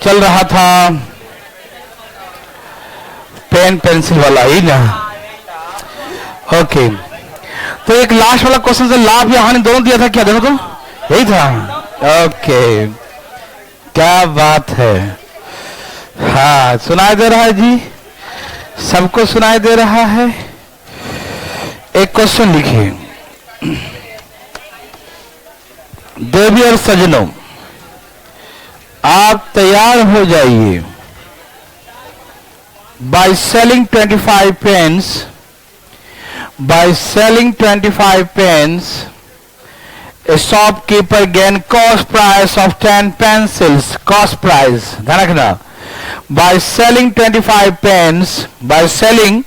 चल रहा था पेन पेंसिल वाला ही ना। ओके, तो एक लास्ट वाला क्वेश्चन से लाभ या हानि दोनों दिया था क्या? दोनों को यही था। ओके, क्या बात है। हाँ, सुनाई दे रहा है जी, सबको सुनाई दे रहा है। एक क्वेश्चन लिखिए, देवी और सजनों आप तैयार हो जाइए। By selling 25 pence, by selling 25 pence, a shopkeeper gain cost price of 10 pencils. Cost price, ध्यान रखना। By selling 25 pens, by selling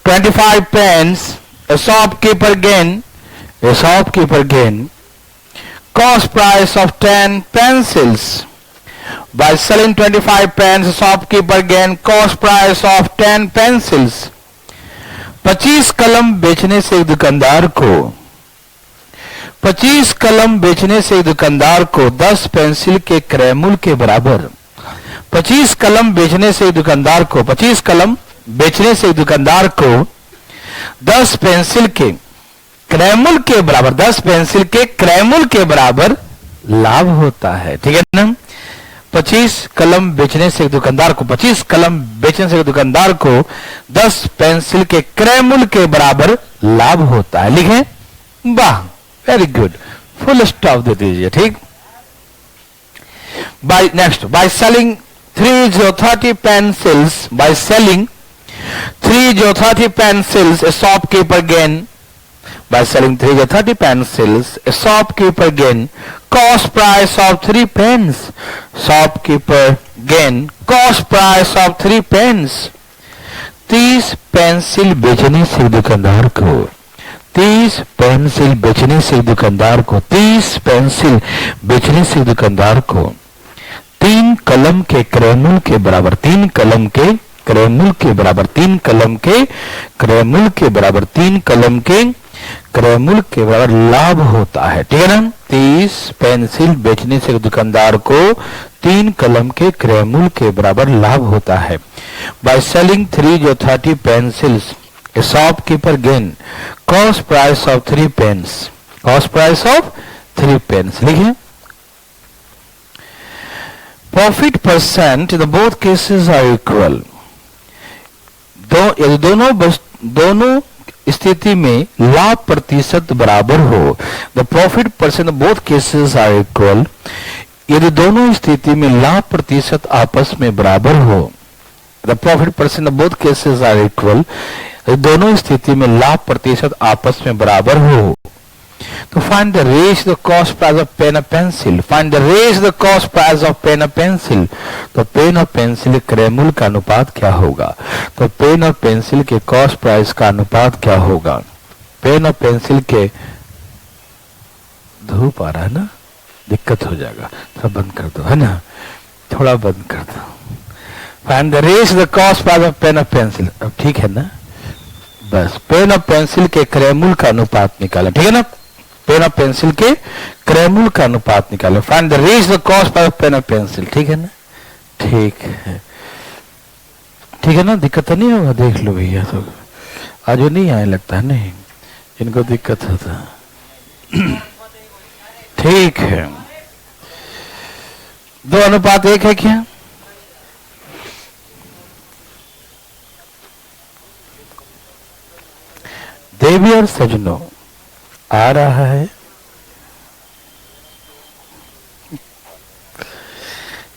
25 pens, a shopkeeper gain cost price of 10 pencils. By selling 25 pens, a shopkeeper gain cost price of 10 pencils. 25 कलम बेचने से एक दुकानदार को 25 कलम बेचने से एक दुकानदार को 10 पेंसिल के क्रय मूल्य के बराबर 25 कलम बेचने से एक दुकानदार को 25 कलम बेचने से एक दुकानदार को 10 पेंसिल के क्रय मूल्य के बराबर 10 पेंसिल के क्रय मूल्य के बराबर लाभ होता है। ठीक है ना? 25 कलम बेचने से एक दुकानदार को 25 कलम बेचने से एक दुकानदार को 10 पेंसिल के क्रय मूल्य के बराबर लाभ होता है। लिखें, वाह, वेरी गुड, फुल स्टॉप दे दीजिए। ठीक। By next, by selling 30 pencils, by selling 30 pencils, a shopkeeper gain. By selling 30 pencils, a shopkeeper gain cost price of 3 pence. Shopkeeper gain cost price of 3 pence. 30 pencil बेचने से दुकानदार को 30 pencil बेचने से दुकानदार को 30 पेंसिल बेचने से दुकानदार को 3 कलम के क्रय मूल्य के बराबर 3 कलम के क्रय मूल्य के बराबर 3 कलम के क्रय मूल्य के बराबर 3 कलम के क्रय मूल्य के बराबर लाभ होता है। ठीक है ना? 30 पेंसिल बेचने से दुकानदार को 3 कलम के क्रय मूल्य के बराबर लाभ होता है। Bye selling 30 pencils, a shopkeeper gain cost price of 3 pence. Cost price of 3 pence. लिखिए, profit percent in the both cases are equal. यदि दोनों स्थिति में लाभ प्रतिशत बराबर हो, the profit percent in both cases are equal. यदि दोनों स्थिति में लाभ प्रतिशत आपस में बराबर हो, the profit percent in both cases are equal. दोनों स्थिति में लाभ प्रतिशत आपस में बराबर हो, तो find the ratio the cost price of pen और pencil. Find the ratio the cost price of pen और पेंसिल। तो पेन और पेंसिल क्रय मूल्य का अनुपात क्या होगा? तो पेन और पेंसिल के कॉस्ट प्राइस का अनुपात क्या होगा? पेन और पेंसिल के धूप आ रहा है ना, दिक्कत हो जाएगा, थोड़ा बंद कर दो, है ना, थोड़ा बंद कर दो। Find the ratio the cost price of pen और पेंसिल। अब ठीक है ना? बस पेन और पेंसिल के क्रय मूल्य का अनुपात निकालें। ठीक है ना? पेन और पेंसिल के क्रय मूल्य का अनुपात निकालें। Find the ratio the cost price of pen और पेंसिल। ठीक है ना? ठीक है, ठीक है ना? दिक्कत तो नहीं होगा? देख लो भैया, तो आज वो नहीं आए लगता है, नहीं इनको दिक्कत होता। ठीक है, 2:1 है क्या? देवी और सजनों आ रहा है।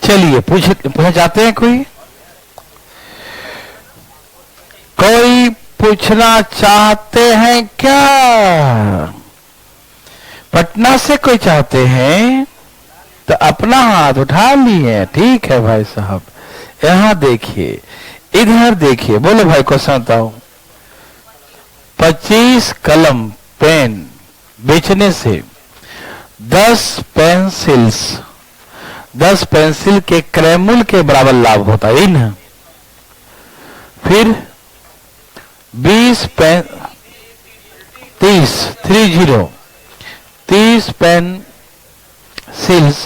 चलिए पूछे जाते हैं। कोई पूछना चाहते हैं क्या? पटना से कोई चाहते हैं तो अपना हाथ उठा लिए। ठीक है भाई साहब, यहां देखिए, इधर देखिए, बोलो भाई क्वेश्चन बताओ। 25 कलम पेन बेचने से 10 पेंसिल के क्रय मूल्य के बराबर लाभ होता है ना। फिर 30 पेंसिल्स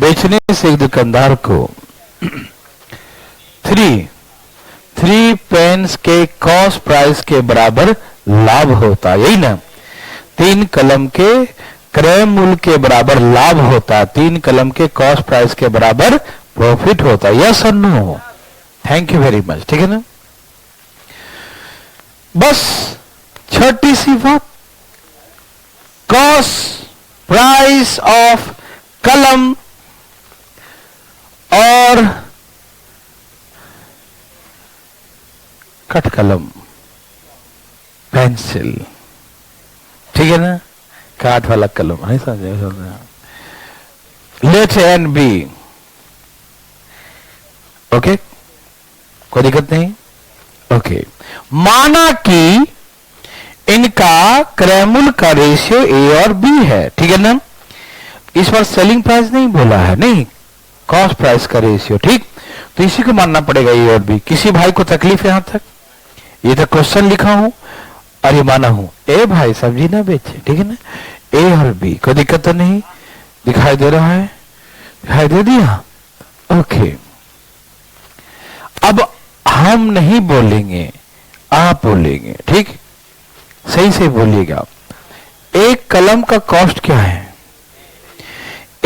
बेचने से एक दुकानदार को थ्री पेन्स के कॉस्ट प्राइस के बराबर लाभ होता, यही ना। 3 कलम के क्रय मूल्य के बराबर लाभ होता, 3 कलम के कॉस्ट प्राइस के बराबर प्रॉफिट होता। यस और no? Thank you very much. ठीक है ना। बस छोटी सी बात, कॉस्ट प्राइस ऑफ कलम और कट कलम, पेंसिल, ठीक है ना, काट वाला कलम है, समझे? लेट एंड बी, ओके, कोई दिक्कत नहीं। ओके, माना कि इनका क्रय मूल्य का रेशियो ए और बी है, ठीक है ना। इस बार सेलिंग प्राइस नहीं बोला है, नहीं, कॉस्ट प्राइस का रेशियो, ठीक। तो इसी को मानना पड़ेगा ए और बी। किसी भाई को तकलीफ यहां तक? ये तो क्वेश्चन लिखा हूं और ये माना हूं, ए भाई सब्जी ना बेचे, ठीक है ना। ए और बी, कोई दिक्कत तो नहीं? दिखाई दे रहा है? दिखाई दे दिया? ओके, अब हम नहीं बोलेंगे, आप बोलेंगे, ठीक। सही से बोलिएगा। एक कलम का कॉस्ट क्या है?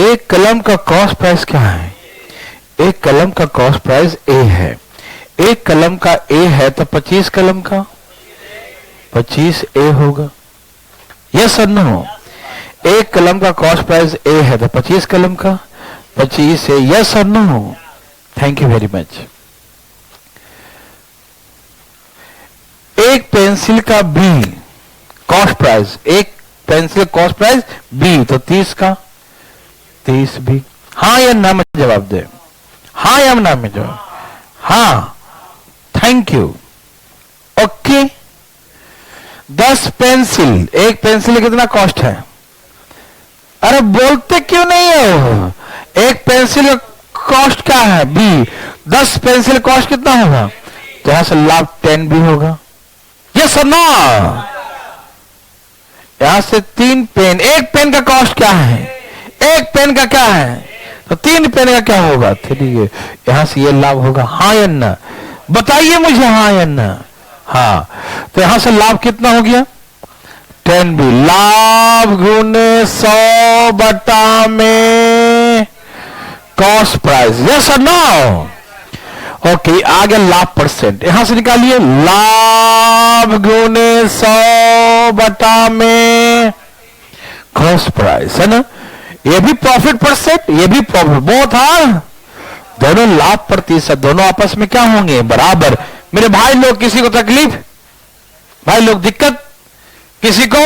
एक कलम का कॉस्ट प्राइस क्या है? एक कलम का कॉस्ट प्राइस ए है। एक कलम का ए है तो 25 कलम का 25 ए होगा। यस और नो? एक कलम का कॉस्ट प्राइस ए है तो 25 कलम का 25 ए। यस और no? Thank you very much. एक पेंसिल का बी कॉस्ट प्राइस, एक पेंसिल कॉस्ट प्राइस बी, तो 30 का 30 भी। हाँ या ना में जवाब दे, हाँ या ना में जवाब। हाँ, थैंक यू। ओके, 10 पेंसिल, एक पेंसिल कितना कॉस्ट है? अरे बोलते क्यों नहीं हो? एक पेंसिल का कॉस्ट क्या है? बी। 10 पेंसिल कॉस्ट कितना होगा? तो यहां से लाभ 10 भी होगा। यस और नो? यहां से 3 पेन, एक पेन का कॉस्ट क्या है? एक पेन का क्या है? तो 3 पेन का क्या होगा? 3। यहां से ये लाभ होगा। हाँ या ना? बताइए मुझे, हाँ या ना? हाँ, तो यहां से लाभ कितना हो गया? 10 भी। लाभ गुने 100 बटा में कॉस्ट प्राइस। यस और नो? ओके, आगे लाभ परसेंट, यहां से निकालिए। लाभ गुने 100 बटा में कॉस्ट प्राइस, है ना। ये भी प्रॉफिट परसेंट, ये भी प्रॉफिट, बहुत। हाँ, दोनों लाभ प्रतिशत, दोनों आपस में क्या होंगे? बराबर। मेरे भाई लोग, किसी को तकलीफ? भाई लोग दिक्कत? किसी को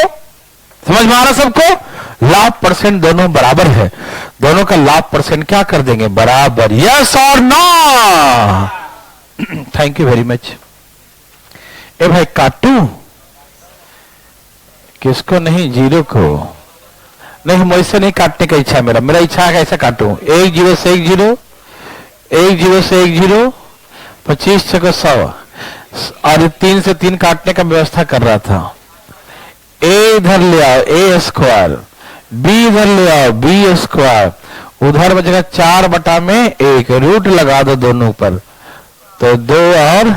समझ में आ रहा? सबको? लाभ परसेंट दोनों बराबर है, दोनों का लाभ परसेंट क्या कर देंगे? बराबर। यस और no? Thank you very much. ए भाई, काटू किसको? नहीं, 0 को नहीं, मुझसे नहीं काटने का इच्छा है। मेरा इच्छा है कैसे काटूं? 1 0 से 1 0, 1 0 से 1 0, 25 6 100, और 3 से 3 काटने का व्यवस्था कर रहा था। ए इधर ले आओ, ए स्क्वायर, बी इधर ले आओ, बी स्क्वायर, उधर बचेगा 4 बटा में 1, रूट लगा दो दोनों पर, तो 2 और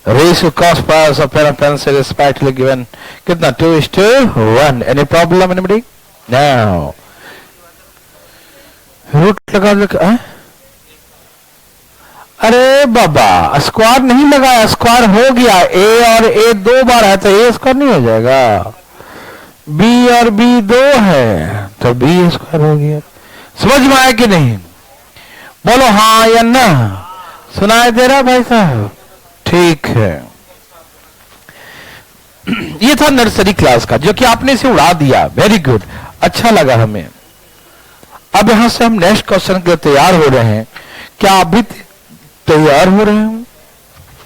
ratio cost price of pen pencil is respectively given कितना? 2:1। Any problem anybody? Now root लगा दो। अरे बाबा, स्क्वायर नहीं लगाया, स्क्वायर हो गया। ए और ए 2 बार है तो ए स्क्वायर नहीं हो जाएगा? बी और बी 2 है तो बी स्क्वायर हो गया। समझ में आया कि नहीं? बोलो हाँ या ना? सुनाई दे रहा भाई साहब? ठीक है। ये था नर्सरी क्लास का, जो कि आपने इसे उड़ा दिया। वेरी गुड, अच्छा लगा हमें। अब यहां से हम नेक्स्ट क्वेश्चन के लिए तैयार हो रहे हैं। क्या आप भी तैयार हो रहे हैं?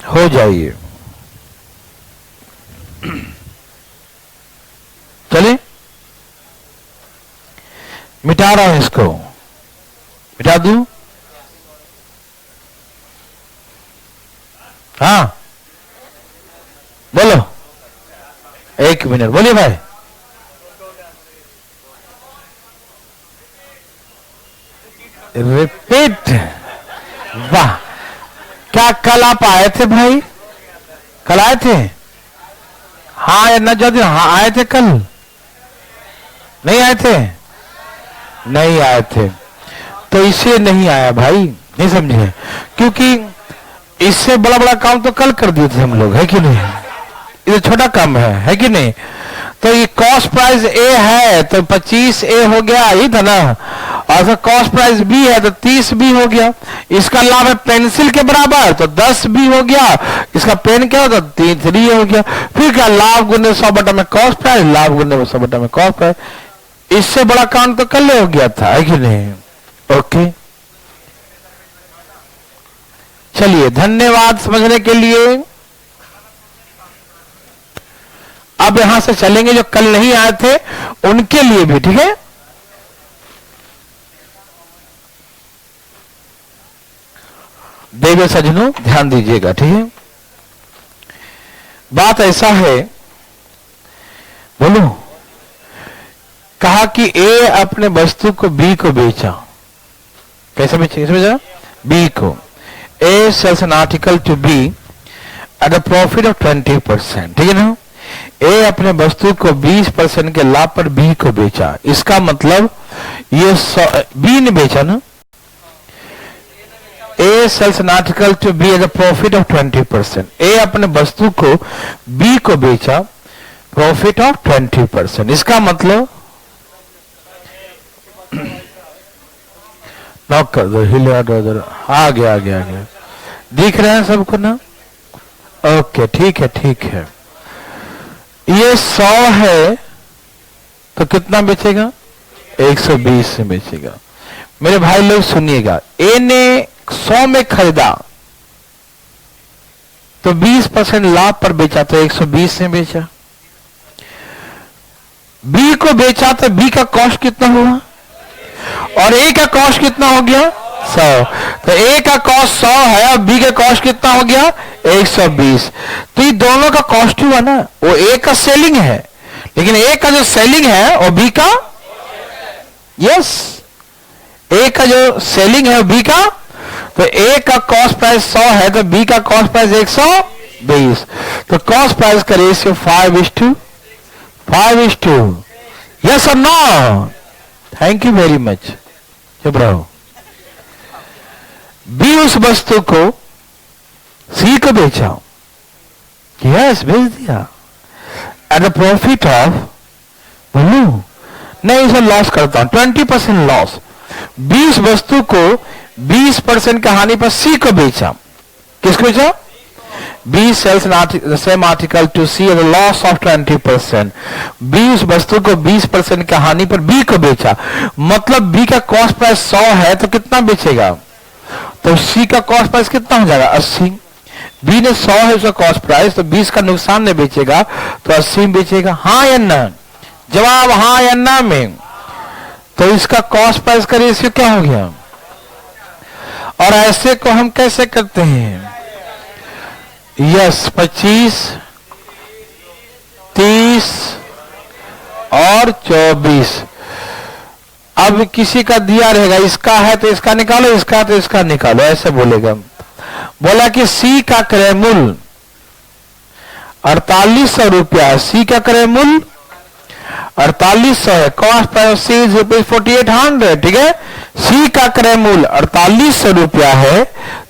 हो जाइए। चलिए, मिटा रहा हूं इसको, मिटा दूं? हाँ बोलो, 1 मिनट बोलिए भाई। रिपीट। वाह, क्या कल आप आए थे भाई? कल आए थे? हाँ या नजर? हाँ आए थे कल? नहीं आए थे? नहीं आए थे तो इसे नहीं आया भाई, नहीं समझे? क्योंकि इससे बड़ा बड़ा काम तो कल कर दिए थे हम लोग, है कि नहीं? ये छोटा काम है कि नहीं? तो ये कॉस्ट प्राइस ए है तो 25 ए हो गया, यही था ना। और कॉस्ट प्राइस बी है तो 30 बी हो गया। इसका लाभ है पेंसिल के बराबर तो 10 बी हो गया। इसका पेन क्या होता? 3 हो गया। फिर क्या? लाभ गुने 100 बटा में कॉस्ट प्राइस, लाभ गुने 100 बटा में कॉस्ट प्राइस। इससे बड़ा काम तो कल हो गया था, है कि नहीं? ओके, चलिए धन्यवाद समझने के लिए। अब यहां से चलेंगे जो कल नहीं आए थे उनके लिए भी, ठीक है? देवे सज्जनों ध्यान दीजिएगा, ठीक है? बात ऐसा है, बोलो, कहा कि ए अपने वस्तु को बी को बेचा। कैसे बेचा? बी को। A sells an article to B at a profit of 20%, ठीक है ना? ए अपने वस्तु को 20% के लाभ पर बी को बेचा। इसका मतलब ये बी ने बेचा ना। A sells an article to B at a profit of 20%। A अपने वस्तु को बी को बेचा प्रॉफिट ऑफ 20%। इसका मतलब नॉक कर दो, हिले आ गया। दिख रहे हैं सबको ना? ओके, ठीक है। ये 100 है तो कितना बेचेगा? 120 से बेचेगा। मेरे भाई लोग सुनिएगा, ए ने 100 में खरीदा तो 20% लाभ पर बेचा तो 120 से बेचा। बी को बेचा तो बी का कॉस्ट कितना हुआ और ए का कॉस्ट कितना हो गया? 100। तो ए का कॉस्ट 100 है और बी का कॉस्ट कितना हो गया? 120। तो ये दोनों का कॉस्ट हुआ ना। वो ए का सेलिंग है, लेकिन ए का जो सेलिंग है और बी का, यस, ए का जो सेलिंग है और बी का, तो ए का कॉस्ट प्राइस 100 है तो बी का कॉस्ट प्राइस 120। तो कॉस्ट प्राइस का रेशियो 5:5:2। यस और no? Thank you very much. चुप रहो। बी उस वस्तु को सी को बेचा, यस, बेच दिया एट द प्रॉफिट ऑफ, बोलू नहीं, इसे लॉस करता हूं, 20% लॉस। बी उस वस्तु को 20% की हानि पर सी को बेचा। किसको बेचा? B sells same article to C at loss of 20%। B उस वस्तु को 20% की हानि पर बी को बेचा। मतलब बी का कॉस्ट प्राइस 100 है तो कितना बेचेगा? तो सी का कॉस्ट प्राइस कितना हो जाएगा? 80। बी ने 100 है उसका कॉस्ट प्राइस, तो 20 का नुकसान नहीं बेचेगा तो 80 में बेचेगा। हाँ या ना? जवाब हाँ या ना में। तो इसका कॉस्ट प्राइस का रेशियो क्या हो गया? और ऐसे को हम कैसे करते हैं? यस, 25, 30 और 24। अब किसी का दिया रहेगा, इसका है तो इसका निकालो, इसका तो इसका निकालो, ऐसे बोलेगा। बोला कि सी का क्रय मूल्य 4800 रुपया। सी का क्रय मूल्य 4800 है। कॉस्ट प्राइस सी इज ₹4800, ठीक है? सी का क्रय मूल्य 4800 रुपया है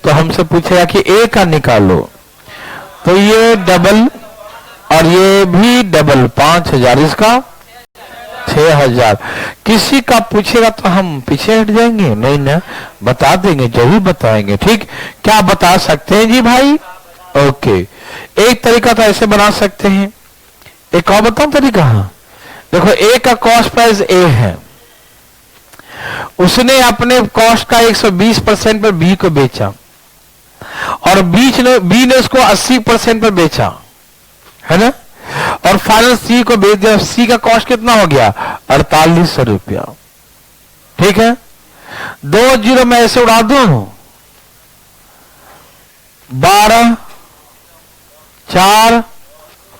तो हमसे पूछेगा कि ए का निकालो। तो ये डबल और ये भी डबल, 5000, इसका 6000। किसी का पूछेगा तो हम पीछे हट जाएंगे? नहीं ना, बता देंगे, जरूर बताएंगे। ठीक, क्या बता सकते हैं जी भाई? ओके, एक तरीका तो ऐसे बना सकते हैं। एक और बताऊं तरीका? देखो, ए का कॉस्ट प्राइस ए है, उसने अपने कॉस्ट का 120% पर बी को बेचा और बी ने उसको 80% पर बेचा, है ना? और फाइनल सी को बेच दिया। सी का कॉस्ट कितना हो गया? 4800 रुपया। ठीक है, 2 जीरो मैं ऐसे उड़ा दूं, 12, 4,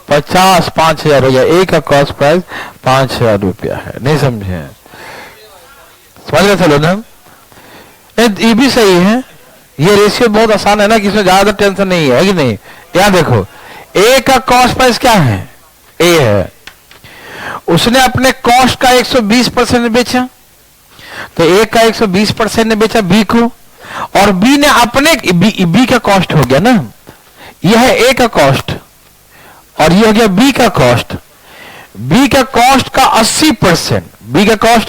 50, 5000 हो गया। ए का कॉस्ट प्राइस 5000 रुपया है। नहीं समझे? समझ गए चलो ना? ये भी सही है, ये रेशियो बहुत आसान है ना, कि इसमें ज्यादा टेंशन नहीं है कि नहीं। यहां देखो, ए का कॉस्ट प्राइस क्या है, ए है, उसने अपने कॉस्ट का 120% बेचा, तो ए का 120% ने बेचा बी को, और बी ने अपने बी का कॉस्ट हो गया ना, यह है ए का कॉस्ट और ये हो गया बी का कॉस्ट। बी का कॉस्ट का 80%, बी के कॉस्ट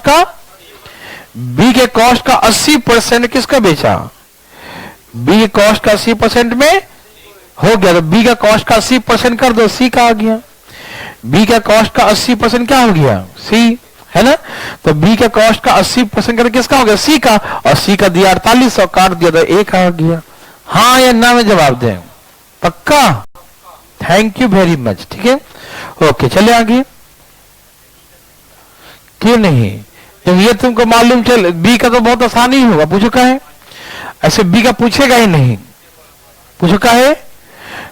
का 80% किसका बेचा, बी के कॉस्ट का 80% में हो गया, तो बी का कॉस्ट का 80% कर दो, सी का आ गया। बी का कॉस्ट का 80% क्या हो गया, सी है ना, तो बी का कॉस्ट का 80% कर किसका हो गया, सी का, और सी का दिया 4800, काट दिया तो ए का आ गया। हाँ या ना में जवाब दें, पक्का, थैंक यू वेरी मच, ठीक है, ओके चले आगे। क्यों नहीं, जब ये तुमको मालूम चल, बी का तो बहुत आसान ही होगा, पूछो का है, ऐसे बी का पूछेगा ही नहीं, पूछो का है,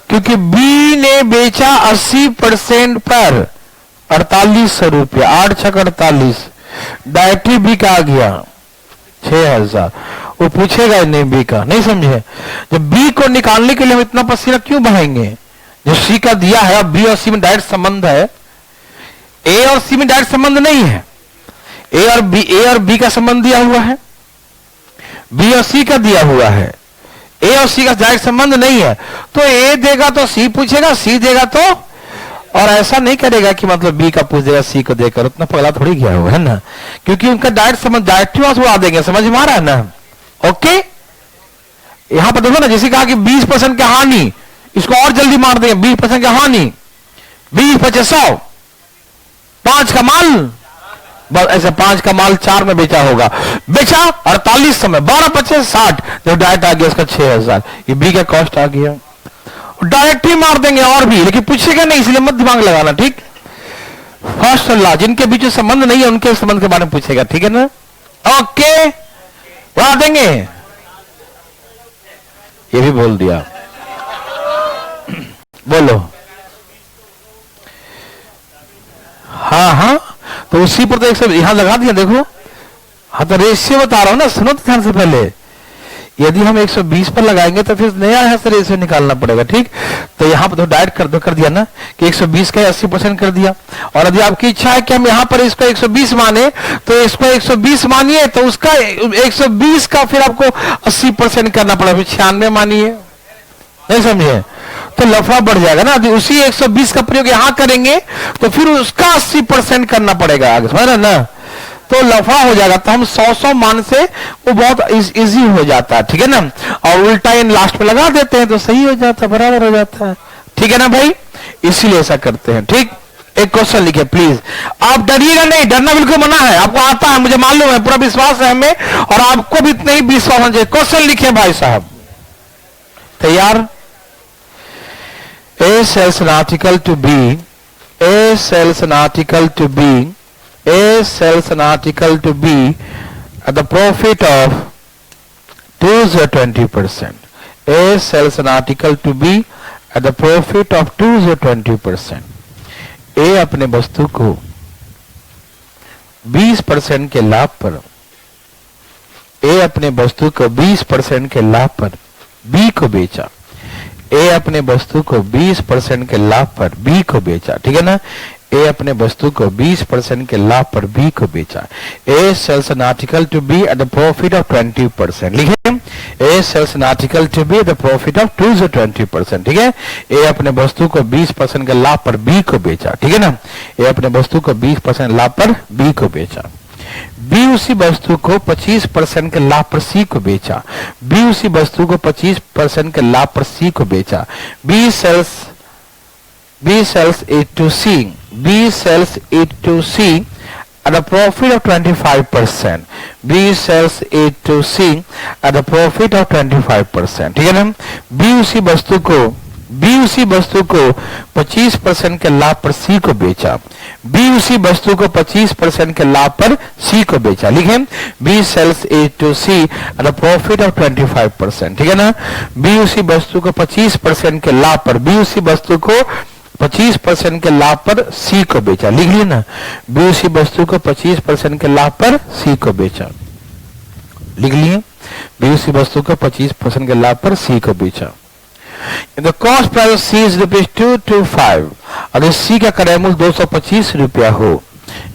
क्योंकि बी ने बेचा 80% पर 4800 रुपया, 8 छक 48, डायरेक्टली बी का आ गया 6000, वो पूछेगा ही नहीं बी का, नहीं समझे। जब बी को निकालने के लिए हम इतना पसीना क्यों बहाएंगे, जो सी का दिया है, बी और सी में डायरेक्ट संबंध है, ए और सी में डायरेक्ट संबंध नहीं है, ए और बी का संबंध दिया हुआ है, बी और सी का दिया हुआ है, ए और सी का डायरेक्ट संबंध नहीं है, तो ए देगा तो सी पूछेगा, सी देगा तो, और ऐसा नहीं करेगा कि मतलब बी का पूछ देगा सी को देकर, उतना पगला थोड़ी गया हुआ है ना, क्योंकि उनका डायरेक्ट संबंध डायरेक्ट उड़ा देंगे, समझ में आ रहा है ना। ओके, यहां पर देखो ना, जैसे कहा कि 20% की हानि, इसको और जल्दी मार देंगे, 20% की हानि, 20 25 100, 5 का माल, बस ऐसे 5 का माल 4 में बेचा होगा, बेचा 4800 में, 12 25 60, जो डायरेक्ट आ गया उसका 6000, ये बी का कॉस्ट आ गया, डायरेक्ट ही मार देंगे और भी, लेकिन पूछेगा नहीं, इसलिए मत दिमाग लगाना, ठीक। फर्स्ट अल्लाह, जिनके बीच में संबंध नहीं है उनके संबंध के बारे में पूछेगा, ठीक है ना, ओके, बढ़ा देंगे, ये भी बोल दिया, बोलो, हाँ हाँ, तो उसी पर तो एक सब यहां लगा दिया, देखो, हाँ तो रेशियो बता रहा हूं ना, सुनो तो ध्यान से पहले, यदि हम 120 पर लगाएंगे तो फिर नया यहां से रेशियो निकालना पड़ेगा, ठीक। तो यहां पर तो डायरेक्ट कर दिया ना, कि 120 का 80% कर दिया, और यदि आपकी इच्छा है कि हम यहां पर इसको 120 माने, तो इसको 120 मानिए, तो उसका 120 का फिर आपको 80% करना पड़ेगा, फिर 96 मानिए, नहीं समझे, तो लफड़ा बढ़ जाएगा ना। यदि उसी 120 का प्रयोग यहां करेंगे तो फिर उसका 80% करना पड़ेगा आगे, समझ रहे ना, तो लफड़ा हो जाएगा। तो हम 100 मान से वो बहुत इजी हो जाता है, ठीक है ना, और उल्टा इन लास्ट में लगा देते हैं तो सही हो जाता है, बराबर हो जाता है, ठीक है ना भाई, इसीलिए ऐसा करते हैं, ठीक। एक क्वेश्चन लिखे प्लीज, आप डरिएगा नहीं, डरना बिल्कुल मना है, आपको आता है, मुझे मालूम है, पूरा विश्वास है हमें, और आपको भी इतना ही विश्वास होना चाहिए। क्वेश्चन लिखे भाई साहब, तैयार। A sells an article to B, A sells an article to B, A sells an article to B at the profit of 20%. A sells an article to B at the profit of 20%. A अपने वस्तु को 20% के लाभ पर, A अपने वस्तु को 20% के लाभ पर B को बेचा, ए अपने वस्तु को 20% के लाभ पर बी को बेचा, ठीक है ना, ए अपने वस्तु को 20% के लाभ पर बी को बेचा। A sells an article to B at the profit of 20%, लिखे, A sells an article to B at the profit of 20%, ठीक है। ए अपने वस्तु को 20% के लाभ पर बी को बेचा, ठीक है ना, ए अपने वस्तु को 20% लाभ पर बी को बेचा। बी उसी वस्तु को 25% के लाभ पर सी को बेचा, बी उसी वस्तु को 25% के लाभ पर सी को बेचा। B sells it to C, B sells it to C at a profit of 25%, B sells it to C at a profit of 25%, ठीक है ना। B उसी वस्तु को 25% के लाभ पर C को बेचा, B उसी वस्तु को 25% के लाभ पर C को बेचा, लिखें, B sells it to C at a profit of 25%, ठीक है ना। B उसी वस्तु को 25% के लाभ पर, B उसी वस्तु को 25% के लाभ पर सी को बेचा, लिख लिया ना, बी उसी वस्तु को 25% के लाभ पर सी को बेचा, लिख लिए। बी उसी वस्तु को 25% के लाभ पर सी को बेचा। The cost price of C is ₹225, अगर सी का क्रय मूल्य 225 रुपया हो।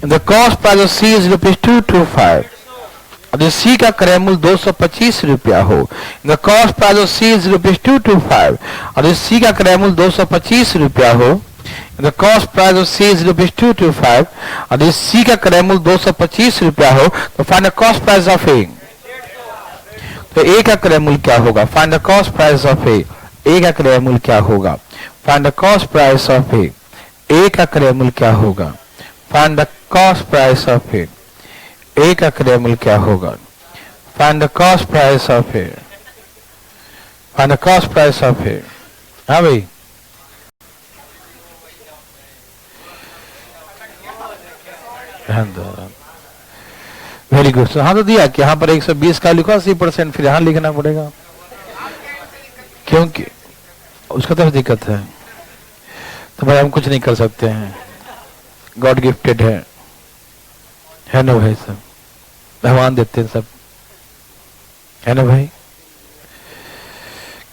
The cost price of C is ₹225, अगर सी का क्रय मूल्य 225 रुपया हो। The cost price of C is ₹225, अगर सी का क्रय मूल्य 225 रुपया हो। The cost price of C is ₹225, अगर सी का क्रय मूल्य 225 रुपया हो, तो find the cost price of A. तो ए का क्रय मूल्य क्या होगा? Find the cost price of A. A का क्रय मूल्य क्या होगा? Find the cost price of A. A का क्रय मूल्य क्या होगा? Find the cost price of A. A का क्रय मूल्य क्या होगा? Find the cost price of A. Find the cost price of A. हाँ भाई, वेरी गुड। हाँ तो दिया कि यहाँ पर 120 का लिखो 80%, फिर यहाँ लिखना पड़ेगा क्योंकि उसका तो दिक्कत है। तो भाई हम कुछ नहीं कर सकते हैं, गॉड गिफ्टेड है ना भाई, सब भगवान देते हैं सब, है ना भाई।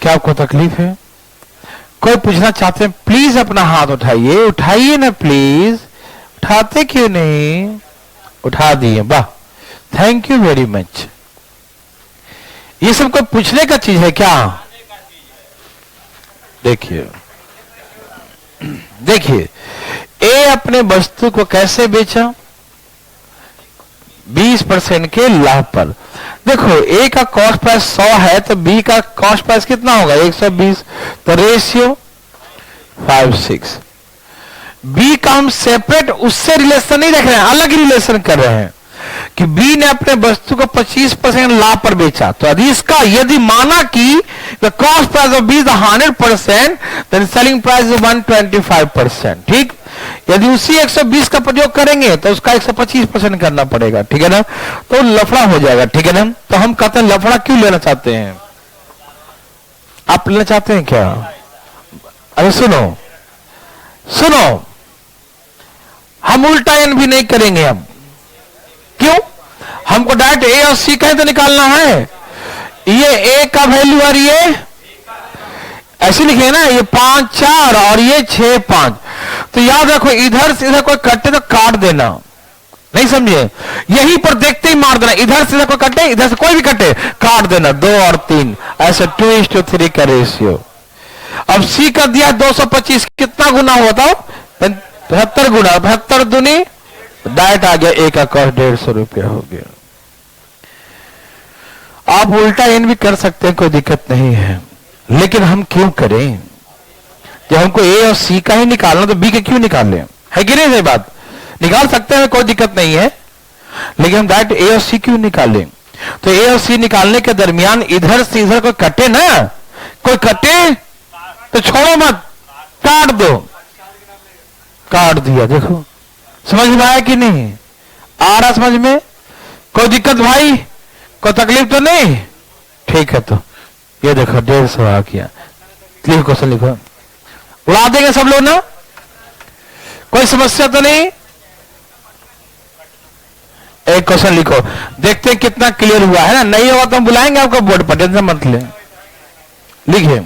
क्या आपको तकलीफ है? कोई पूछना चाहते हैं प्लीज अपना हाथ उठाइए, उठाइए ना प्लीज। उठाते क्यों नहीं? उठा दिए, वाह, थैंक यू वेरी मच। ये सब कोई पूछने का चीज है क्या? देखिए देखिए, ए अपने वस्तु को कैसे बेचा? 20% के लाभ पर। देखो ए का कॉस्ट प्राइस 100 है तो बी का कॉस्ट प्राइस कितना होगा? 120। तो रेशियो 5:6। बी का हम सेपरेट उससे रिलेशन नहीं रख रहे हैं, अलग ही रिलेशन कर रहे हैं कि बी ने अपने वस्तु को 25% लाभ पर बेचा। तो यदि इसका यदि माना कि the cost price of B is 100%, then selling price is 125%। ठीक, यदि उसी 120 का प्रयोग करेंगे तो उसका 125% करना पड़ेगा, ठीक है ना। तो लफड़ा हो जाएगा, ठीक है ना। तो हम कहते हैं लफड़ा क्यों लेना चाहते हैं? आप लेना चाहते हैं क्या? अरे सुनो सुनो, हम उल्टा एन भी नहीं करेंगे। हम क्यों? हमको डायरेक्ट ए और सी कहीं तो निकालना है। ये ए का वैल्यू और ये ऐसे लिखे ना, ये 5 4 और ये 6 5। तो याद रखो इधर से इधर कोई कटे तो काट देना, नहीं समझे? यहीं पर देखते ही मार देना। इधर से इधर कोई कटे, इधर से कोई भी कटे, काट देना। 2 और 3 ऐसे 2:3 का रेशियो। अब सी का दिया 225, कितना गुना हुआ था? 75 गुना। 75 दूनी डायरेक्ट आ गया, ए का कॉस्ट 150 रुपया हो गया। आप उल्टा एन भी कर सकते हैं, कोई दिक्कत नहीं है, लेकिन हम क्यों करें? जब हमको ए और सी का ही निकालना तो बी के क्यों निकाल लें? है कि नहीं? बात निकाल सकते हैं, कोई दिक्कत नहीं है, लेकिन हम डायरेक्ट ए और सी क्यों निकालें? तो ए और सी निकालने के दरमियान इधर से इधर कोई कटे ना, कोई कटे तो छोड़ो मत, काट दो। काट दिया। देखो समझ में आया कि नहीं? आ रहा समझ में? कोई दिक्कत भाई? कोई तकलीफ तो नहीं? ठीक है, तो ये देखो 150 आ गया। लिखो, क्वेश्चन लिखो, उड़ा देंगे सब लोग ना, कोई समस्या तो नहीं? एक क्वेश्चन लिखो, देखते हैं कितना क्लियर हुआ है ना। नहीं होगा तो हम बुलाएंगे आपको बोर्ड पर, टेंशन मत ले। लिखिए,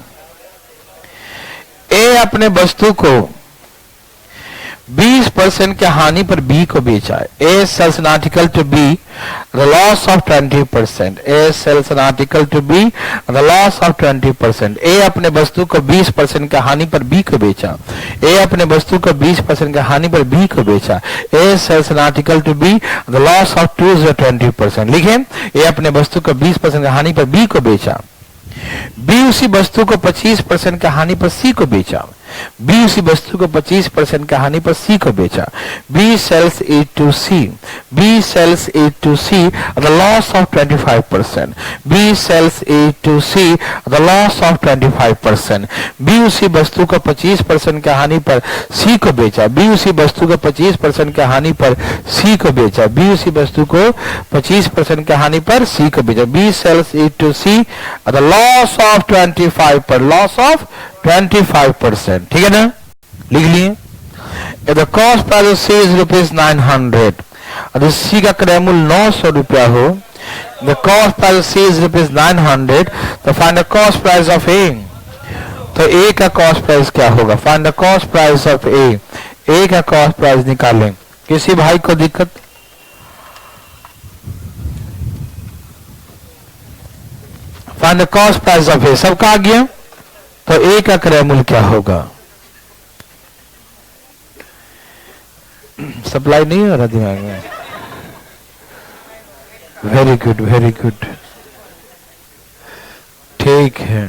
ए अपने वस्तु को 20% के हानि पर बी को बेचा है। A sells an article to B the loss of 20%। A sells an article to B the loss of 20%। A अपने वस्तु को 20% के हानि पर बी को बेचा। ए अपने वस्तु को 20% के हानि पर बी को बेचा। A sells an article to B the loss of 20%। लिखे, ए अपने वस्तु को 20% के हानि पर बी को बेचा। बी उसी वस्तु को 25% के हानि पर सी को बेचा। बी उसी वस्तु को 25% के हानि पर सी को बेचा। B sells A to C. B sells A to C the loss of 25%। B sells A to C the loss of 25%। बी उसी वस्तु को 25% के हानि पर सी को बेचा। बी उसी वस्तु को 25% के हानि पर सी को बेचा। बी उसी वस्तु को 25% के हानि पर सी को बेचा। B sells A to C the loss of 25 पर, लॉस ऑफ 25%। ठीक है ना? लिख लिए। The cost price of C is ₹900। अगर सी का क्रय मूल्य 900 रुपया हो, The cost price of C is rupees 900. तो find the cost price of A. तो A का cost price क्या होगा? Find the cost price of A. A का cost price निकालें. किसी भाई को दिक्कत? Find the cost price of A. सबका आ गया? तो A का क्रय मूल्य क्या होगा? सप्लाई नहीं हो रहा दिमाग में. Very good, very good. ठीक है.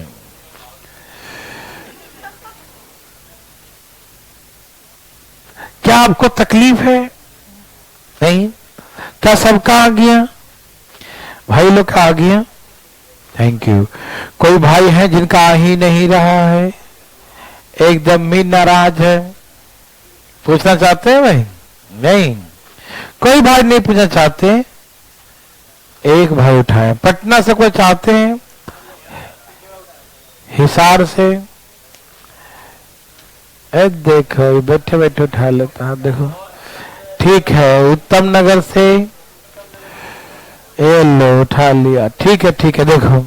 क्या आपको तकलीफ है? नहीं. क्या सबका आ गया? भाई लोग का आ गया? Thank you. कोई भाई है जिनका आ ही नहीं रहा है, एकदम ही नाराज है? पूछना चाहते हैं भाई? नहीं. कोई भाई नहीं पूछना चाहते? एक भाई उठाए. पटना से कोई चाहते हैं? हिसार से? देखो बैठे बैठे उठा लेता है. देखो ठीक है. उत्तम नगर से? ये लो उठा लिया. ठीक है, ठीक है. देखो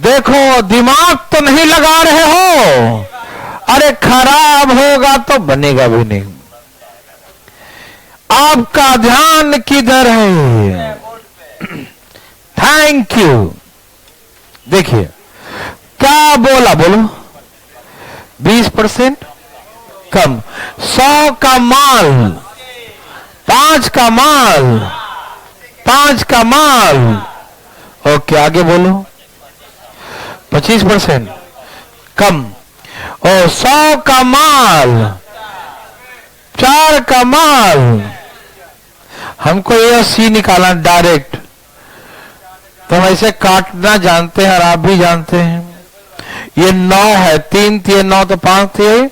देखो दिमाग तो नहीं लगा रहे हो. अरे खराब होगा तो बनेगा भी नहीं. आपका ध्यान किधर है? Thank you. देखिए क्या बोला, बोलो. 20% कम. 100 का माल, 5 का माल, 5 का माल. ओके आगे बोलो. 25% कम. और 100 का माल, 4 का माल. हमको ये सी निकालना डायरेक्ट. तो हम ऐसे काटना जानते हैं और आप भी जानते हैं. ये 9 है. 3 थे 9 तो 5 थे.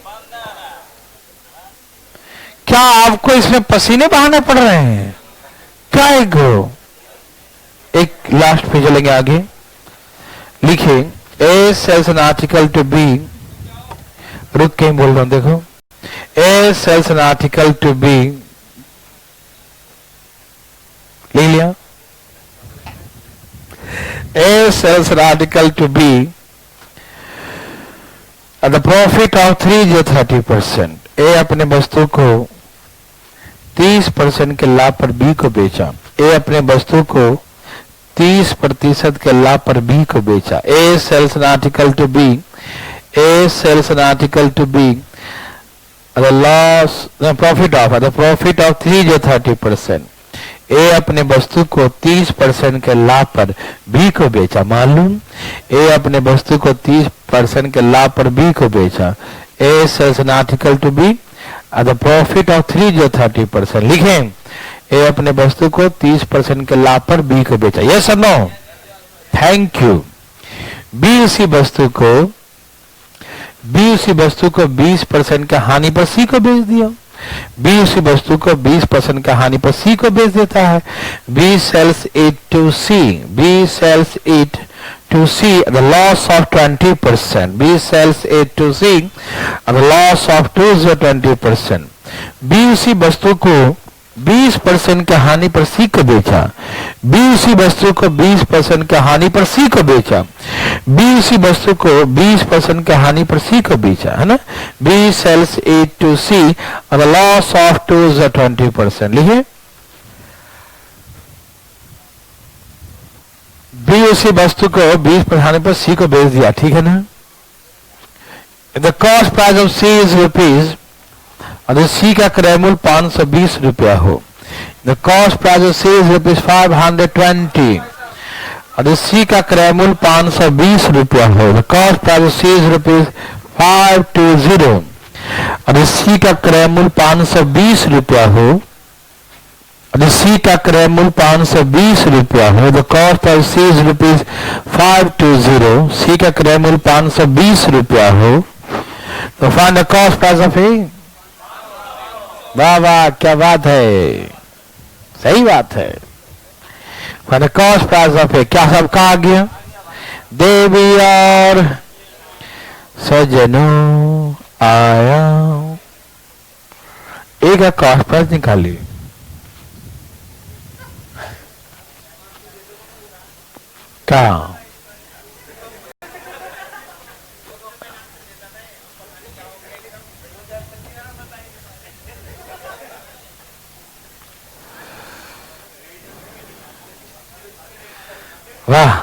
क्या आपको इसमें पसीने बहाने पड़ रहे हैं? क्या एक लास्ट पे चलेंगे आगे. लिखे A sells an article to B. रुक के बोल रहा हूं. देखो A sells an article to B. ले लिया. A sells an article to B at the profit of 30%. A अपने वस्तु को 30% के लाभ पर बी को बेचा. ए अपने वस्तु को 30% के लाभ पर बी को बेचा. A sells an article to B. A sells an article to B the loss profit of 30%. A अपने वस्तु को 30% के लाभ पर बी को बेचा. मालूम. ए अपने वस्तु को 30% के लाभ पर बी को बेचा. A sells an article to B at the profit of 30%. लिखें ए अपने वस्तु को 30% के लाभ पर बी को बेचा. यस और नो? Thank you. बी उसी वस्तु को 20% के हानि पर सी को बेच दिया. बी उसी वस्तु को 20% के हानि पर सी को बेच देता है. B sells it to C. B sells it to C at the loss of 20%. B sells it to C at the loss of 20%. B उसी वस्तु को 20% के हानि पर C को बेचा. B उसी वस्तु को 20% के हानि पर C को बेचा. B उसी वस्तु को 20% के हानि पर C को बेचा, है ना. B sells it to C at the loss of 20%. लिखिए बी उसी वस्तु को 20% पर सी को बेच दिया. ठीक है ना. The cost price of C is rupees. और सी का क्रय मूल्य 520 रुपया हो. The cost price of C is rupees 520. और सी का क्रय मूल्य 520 रुपया हो. The cost price of C is rupees 520. और सी का क्रय मूल्य 520 रुपया हो. सी का क्रय मूल्य 520 रुपया हो. The cost of C is rupees 520. C का क्रय मूल्य 520 रुपया हो. तो find the cost price of A. वाह वाह क्या बात है. सही बात है. Find the cost price of A. क्या सबका आ गया? देवी और सजनों आया. ए का कॉस्ट प्राइस निकालिए. कहा? वाह,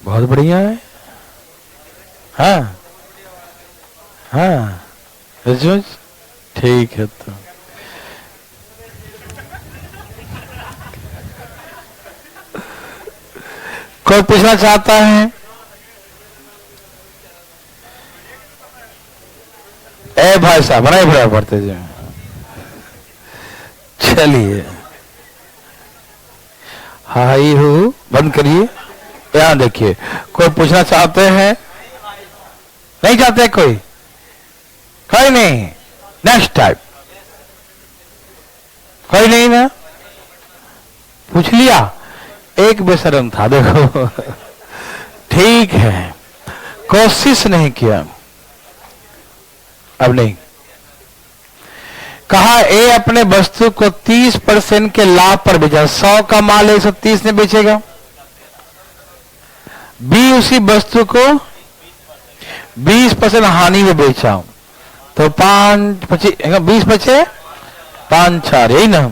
बहुत बढ़िया है। हाँ हाँ, ठीक है। तो कोई पूछना चाहता है? ए भाई साहब, बड़ा पढ़ते जाए। चलिए, हाई हो बंद करिए। यहां देखिए, कोई पूछना चाहते हैं? नहीं चाहते कोई? कोई नहीं। Next type. कोई नहीं ना? पूछ लिया? एक बेशरम था, देखो। ठीक है, कोशिश नहीं किया। अब नहीं। कहा ए अपने वस्तु को 30% के लाभ पर बेचा। 100 का माल 130 में बेचेगा। बी उसी वस्तु को 20% हानि में बेचा, तो 20 बचे 5 4, यही ना?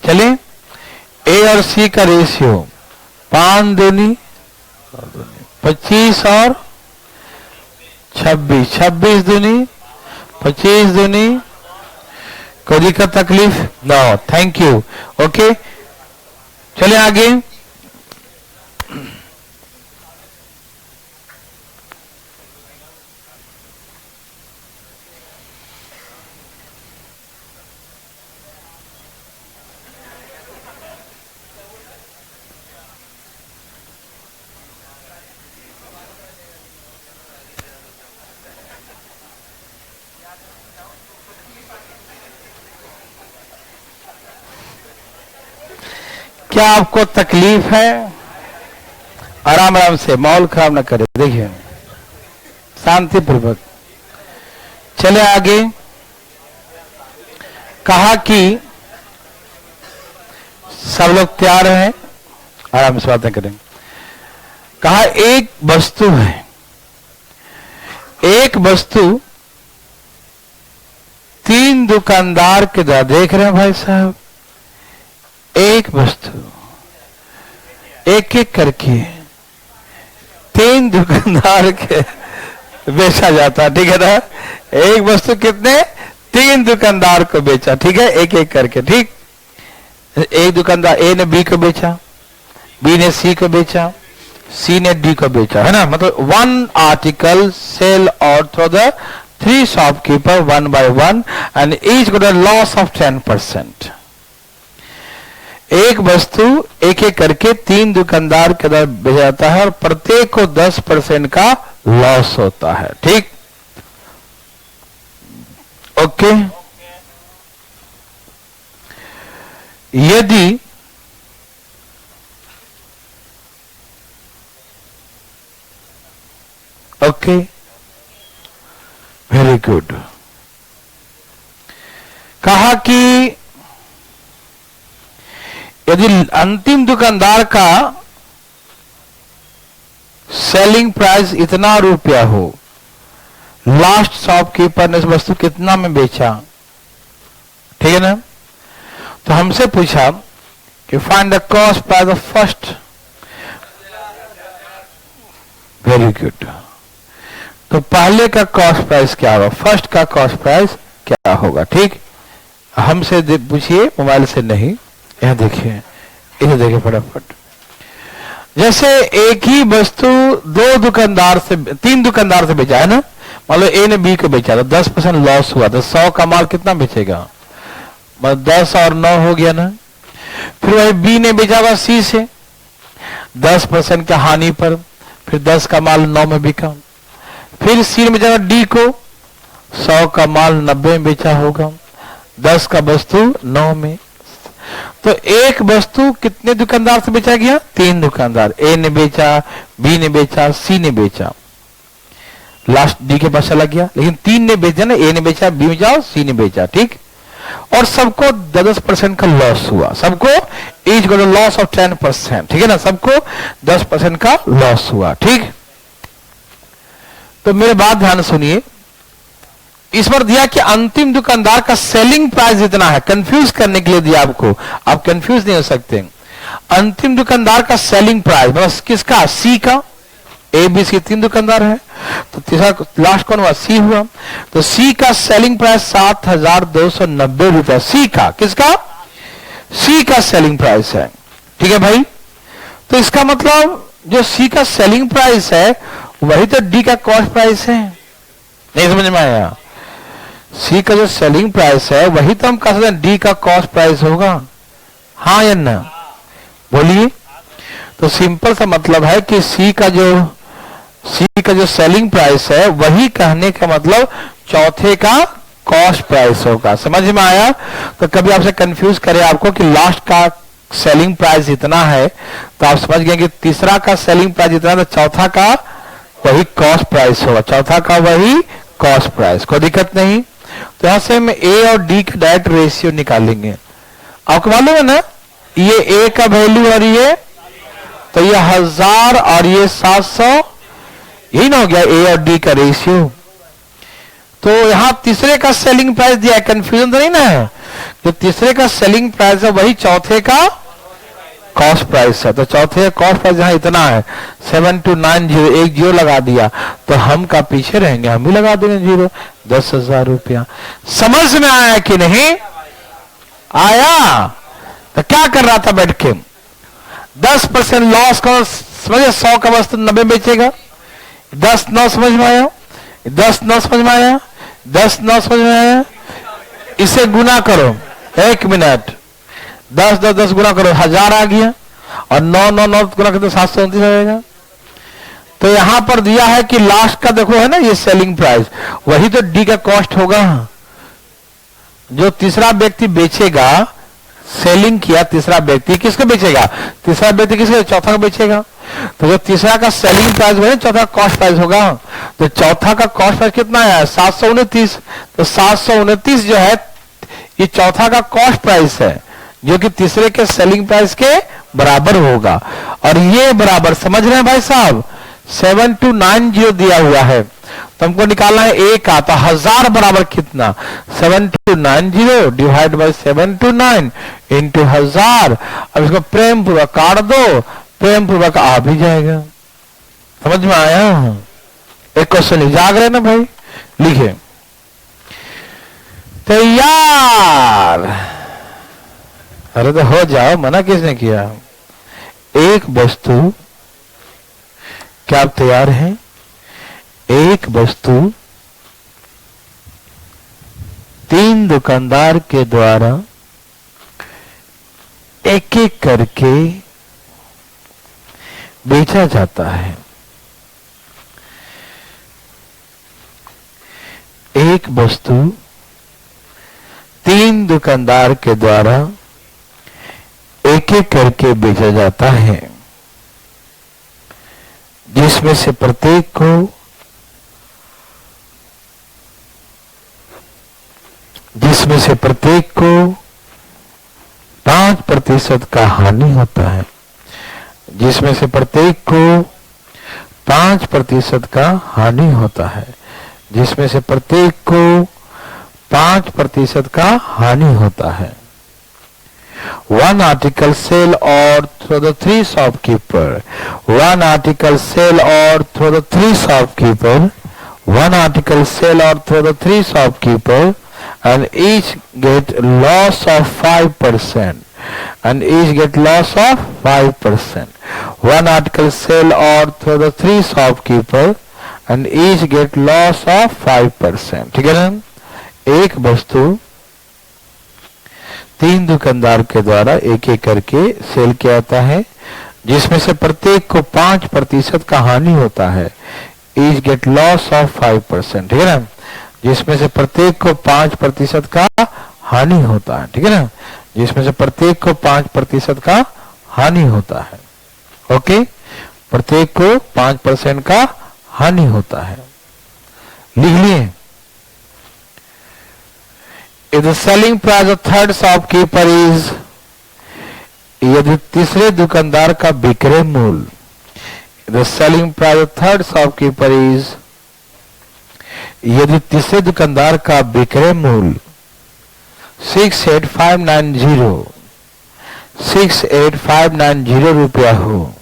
चलिए, ए और सी का रेशियो 5 दूनी 25 और 26, 26 दूनी 25 दूनी। कोई दिक्कत तकलीफ? No, thank you. ओके, चलिए आगे। क्या आपको तकलीफ है? आराम आराम से, माहौल खराब ना करे। देखिए, शांतिपूर्वक। चले आगे। कहा कि सब लोग तैयार हैं, आराम से बातें करें। कहा एक वस्तु है, एक वस्तु 3 दुकानदार के द्वारा, देख रहे हैं भाई साहब, एक वस्तु एक एक करके 3 दुकानदार के बेचा जाता। ठीक है ना? एक वस्तु कितने? 3 दुकानदार को बेचा। ठीक है, एक एक करके। ठीक, एक दुकानदार ए ने बी को बेचा, बी ने सी को बेचा, सी ने डी को बेचा, है ना? मतलब 1 आर्टिकल सेल और through the 3 shopkeeper 1 by 1 and each got a loss of 10%। एक वस्तु एक एक करके 3 दुकानदार के द्वारा बेचा जाता है और प्रत्येक को 10% का लॉस होता है। ठीक, ओके। यदि ओके, वेरी गुड। कहा कि यदि अंतिम दुकानदार का सेलिंग प्राइस इतना रुपया हो, लास्ट शॉपकीपर ने इस वस्तु कितना में बेचा, ठीक है ना? तो हमसे पूछा कि find the cost price of first. Very good. तो पहले का कॉस्ट प्राइस क्या होगा, फर्स्ट का कॉस्ट प्राइस क्या होगा? ठीक, हमसे पूछिए, मोबाइल से नहीं। यहां देखिए, इसे देखिए फटाफट। जैसे एक ही वस्तु 2 दुकानदार से 3 दुकानदार से बेचा है ना, मान लो ए ने बी को बेचा, तो 10% लॉस हुआ, तो 100 का माल कितना बेचेगा? मतलब 10 और 9 हो गया ना। फिर वही बी ने बेचा हुआ सी से 10% का हानि पर, फिर 10 का माल 9 में बिका। फिर सी ने बेचा डी को, 100 का माल 90 में बेचा होगा, 10 का वस्तु 9 में। तो एक वस्तु कितने दुकानदार से बेचा गया? 3 दुकानदार। ए ने बेचा, बी ने बेचा, सी ने बेचा, लास्ट डी के पास चला गया, लेकिन 3 ने बेचा ना, ए ने बेचा, बी में जाओ, सी ने बेचा। ठीक, और सबको 10% का लॉस हुआ, सबको each got a loss of 10%, ठीक है ना, सबको 10% का लॉस हुआ, ठीक। तो मेरे बात ध्यान सुनिए, इस पर दिया कि अंतिम दुकानदार का सेलिंग प्राइस इतना है, कंफ्यूज करने के लिए दिया आपको, आप कंफ्यूज नहीं हो सकते। अंतिम दुकानदार का सेलिंग प्राइस बस किसका, सी का, ए बी सी 3 दुकानदार है, तो तीसरा लास्ट कौन हुआ, सी हुआ। तो सी का सेलिंग प्राइस 7,290 रुपया, सी का, किसका, सी का सेलिंग प्राइस है, ठीक है भाई। तो इसका मतलब जो सी का सेलिंग प्राइस है वही तो डी का कॉस्ट प्राइस है, नहीं समझ में आया। सी का जो सेलिंग प्राइस है वही तो हम कह सकते हैं डी का कॉस्ट प्राइस होगा, हाँ या ना, बोलिए। तो सिंपल सा मतलब है कि सी का जो सेलिंग प्राइस है वही कहने का मतलब चौथे का कॉस्ट प्राइस होगा, समझ में आया। तो कभी आपसे कंफ्यूज करे आपको कि लास्ट का सेलिंग प्राइस इतना है, तो आप समझ गए कि तीसरा का सेलिंग प्राइस इतना, तो चौथा का वही कॉस्ट प्राइस होगा, चौथा का वही कॉस्ट प्राइस, कोई दिक्कत नहीं। तो यहां से हम ए और डी का डायरेक्ट रेशियो निकालेंगे। आपको मालूम है ना, ये ए का वैल्यू और ये, तो ये 1000 और ये 700, यही ना हो गया ए और डी का रेशियो। तो यहां तीसरे का सेलिंग प्राइस दिया है, कंफ्यूजन तो नहीं ना है, जो तीसरे का सेलिंग प्राइस है वही चौथे का कॉस्ट प्राइस है। तो चौथे का कॉस्ट प्राइस यहां इतना है 7290, एक जीरो लगा दिया, तो हम का पीछे रहेंगे, हम भी लगा देंगे जीरो, 10,000 रुपया। समझ में आया कि नहीं आया। तो क्या कर रहा था बैठ के, 10% लॉस का समझे, 100 का वस्तु 90 बेचेगा, 10 9 समझ में आया, 10 9 समझ में आया, 10 9 समझ में आया। इसे गुना करो, 1 मिनट, 10 10 10 गुना करो, 1000 आ गया, और 9 9 9 गुना करो तो 729 आएगा। तो यहां पर दिया है कि लास्ट का देखो है ना ये सेलिंग प्राइस, वही तो डी का कॉस्ट होगा। जो तीसरा व्यक्ति बेचेगा, सेलिंग किया तीसरा व्यक्ति, किसको बेचेगा, तीसरा व्यक्ति किसको, चौथा को बेचेगा। तो जो तीसरा का सेलिंग प्राइस है चौथा कॉस्ट प्राइस होगा। तो चौथा का कॉस्ट प्राइस कितना है, 729। तो 729 जो है ये चौथा का कॉस्ट प्राइस है, जो कि तीसरे के सेलिंग प्राइस के बराबर होगा। और ये बराबर समझ रहे हैं भाई साहब, 7290 दिया हुआ है, तो हमको निकालना है ए का। तो 1000 बराबर कितना, 7290 डिवाइड बाई 729 इंटू 1000। अब इसको प्रेम पूर्वक काट दो, प्रेम पूर्वक आ भी जाएगा। समझ में आया। एक क्वेश्चन जाग रहे ना भाई, लिखे तैयार। अरे तो हो जाओ, मना किसने किया। एक वस्तु, क्या आप तैयार हैं, एक वस्तु 3 दुकानदार के द्वारा एक एक करके बेचा जाता है। एक वस्तु 3 दुकानदार के द्वारा एक एक करके बेचा जाता है, जिसमें से प्रत्येक को जिसमें से प्रत्येक को 5% का हानि होता है, जिसमें से प्रत्येक को 5% का हानि होता है, जिसमें से प्रत्येक को 5% का हानि होता है। One article sell or through the 3 shopkeeper. One article sell or through the 3 shopkeeper. One article sell or through the 3 shopkeeper, and each get loss of 5%. And each get loss of 5%. One article sell or through the 3 shopkeeper, and each get loss of 5%. ठीक है ना। एक वस्तु 3 दुकानदार के द्वारा एक एक करके सेल किया जाता है, जिसमें से प्रत्येक को 5% का हानि होता है। ईच गेट लॉस ऑफ 5%, ठीक है ना। जिसमें से प्रत्येक को 5% का हानि होता है, ठीक है ना। जिसमें से प्रत्येक को 5% का हानि होता है। ओके, प्रत्येक को 5% का हानि होता है। लिख लिए। If the selling price of third shopkeeper is, यदि तीसरे दुकानदार का विक्रय मूल्य, the selling price of third shopkeeper is, यदि तीसरे दुकानदार का विक्रय मूल्य 68590 रुपया हो,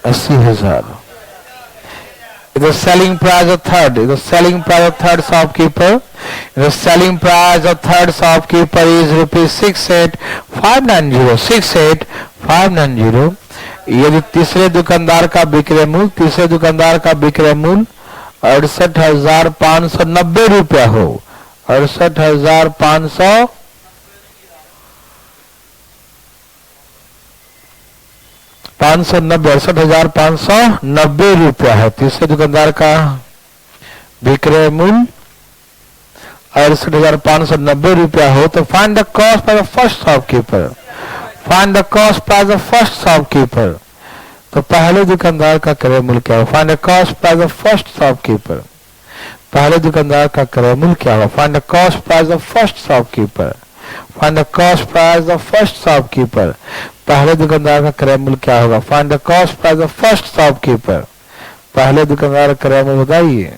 80,000. The selling price of third shopkeeper, the selling price of third shopkeeper is rupees 68590. यदि तीसरे दुकानदार का विक्रय मूल्य 68,590 रुपया हो, 68,590 रुपया है तीसरे दुकानदार का विक्रय मूल्य 68,590 रुपया हो, तो find the cost price of first shopkeeper. Find the cost price of first shopkeeper. तो पहले दुकानदार का क्रय मूल्य क्या हो? Find the cost price of first shopkeeper. पहले दुकानदार का क्रय मूल्य क्या हो? Find the cost price of first shopkeeper. Find the cost price of first shopkeeper. पहले दुकानदार का क्रय मूल्य क्या होगा? Find the cost price of first shopkeeper. पहले दुकानदार का क्रय मूल्य बताइए.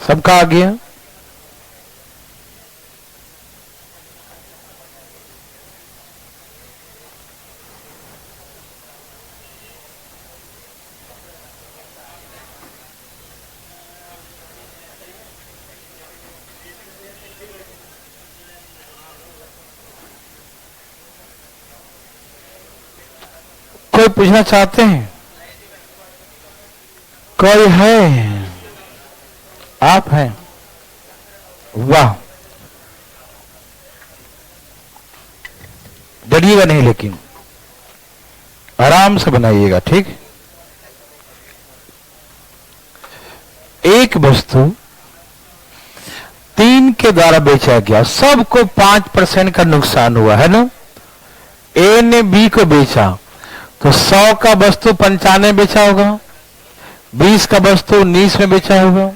सबका आ गया? कोई पूछना चाहते हैं? कोई है? आप हैं? वाह, डरिएगा नहीं, लेकिन आराम से बनाइएगा, ठीक? एक वस्तु 3 के द्वारा बेचा गया, सबको 5% का नुकसान हुआ है ना. ए ने बी को बेचा तो 100 का वस्तु 95 बेचा होगा, 20 का वस्तु 19 में बेचा होगा,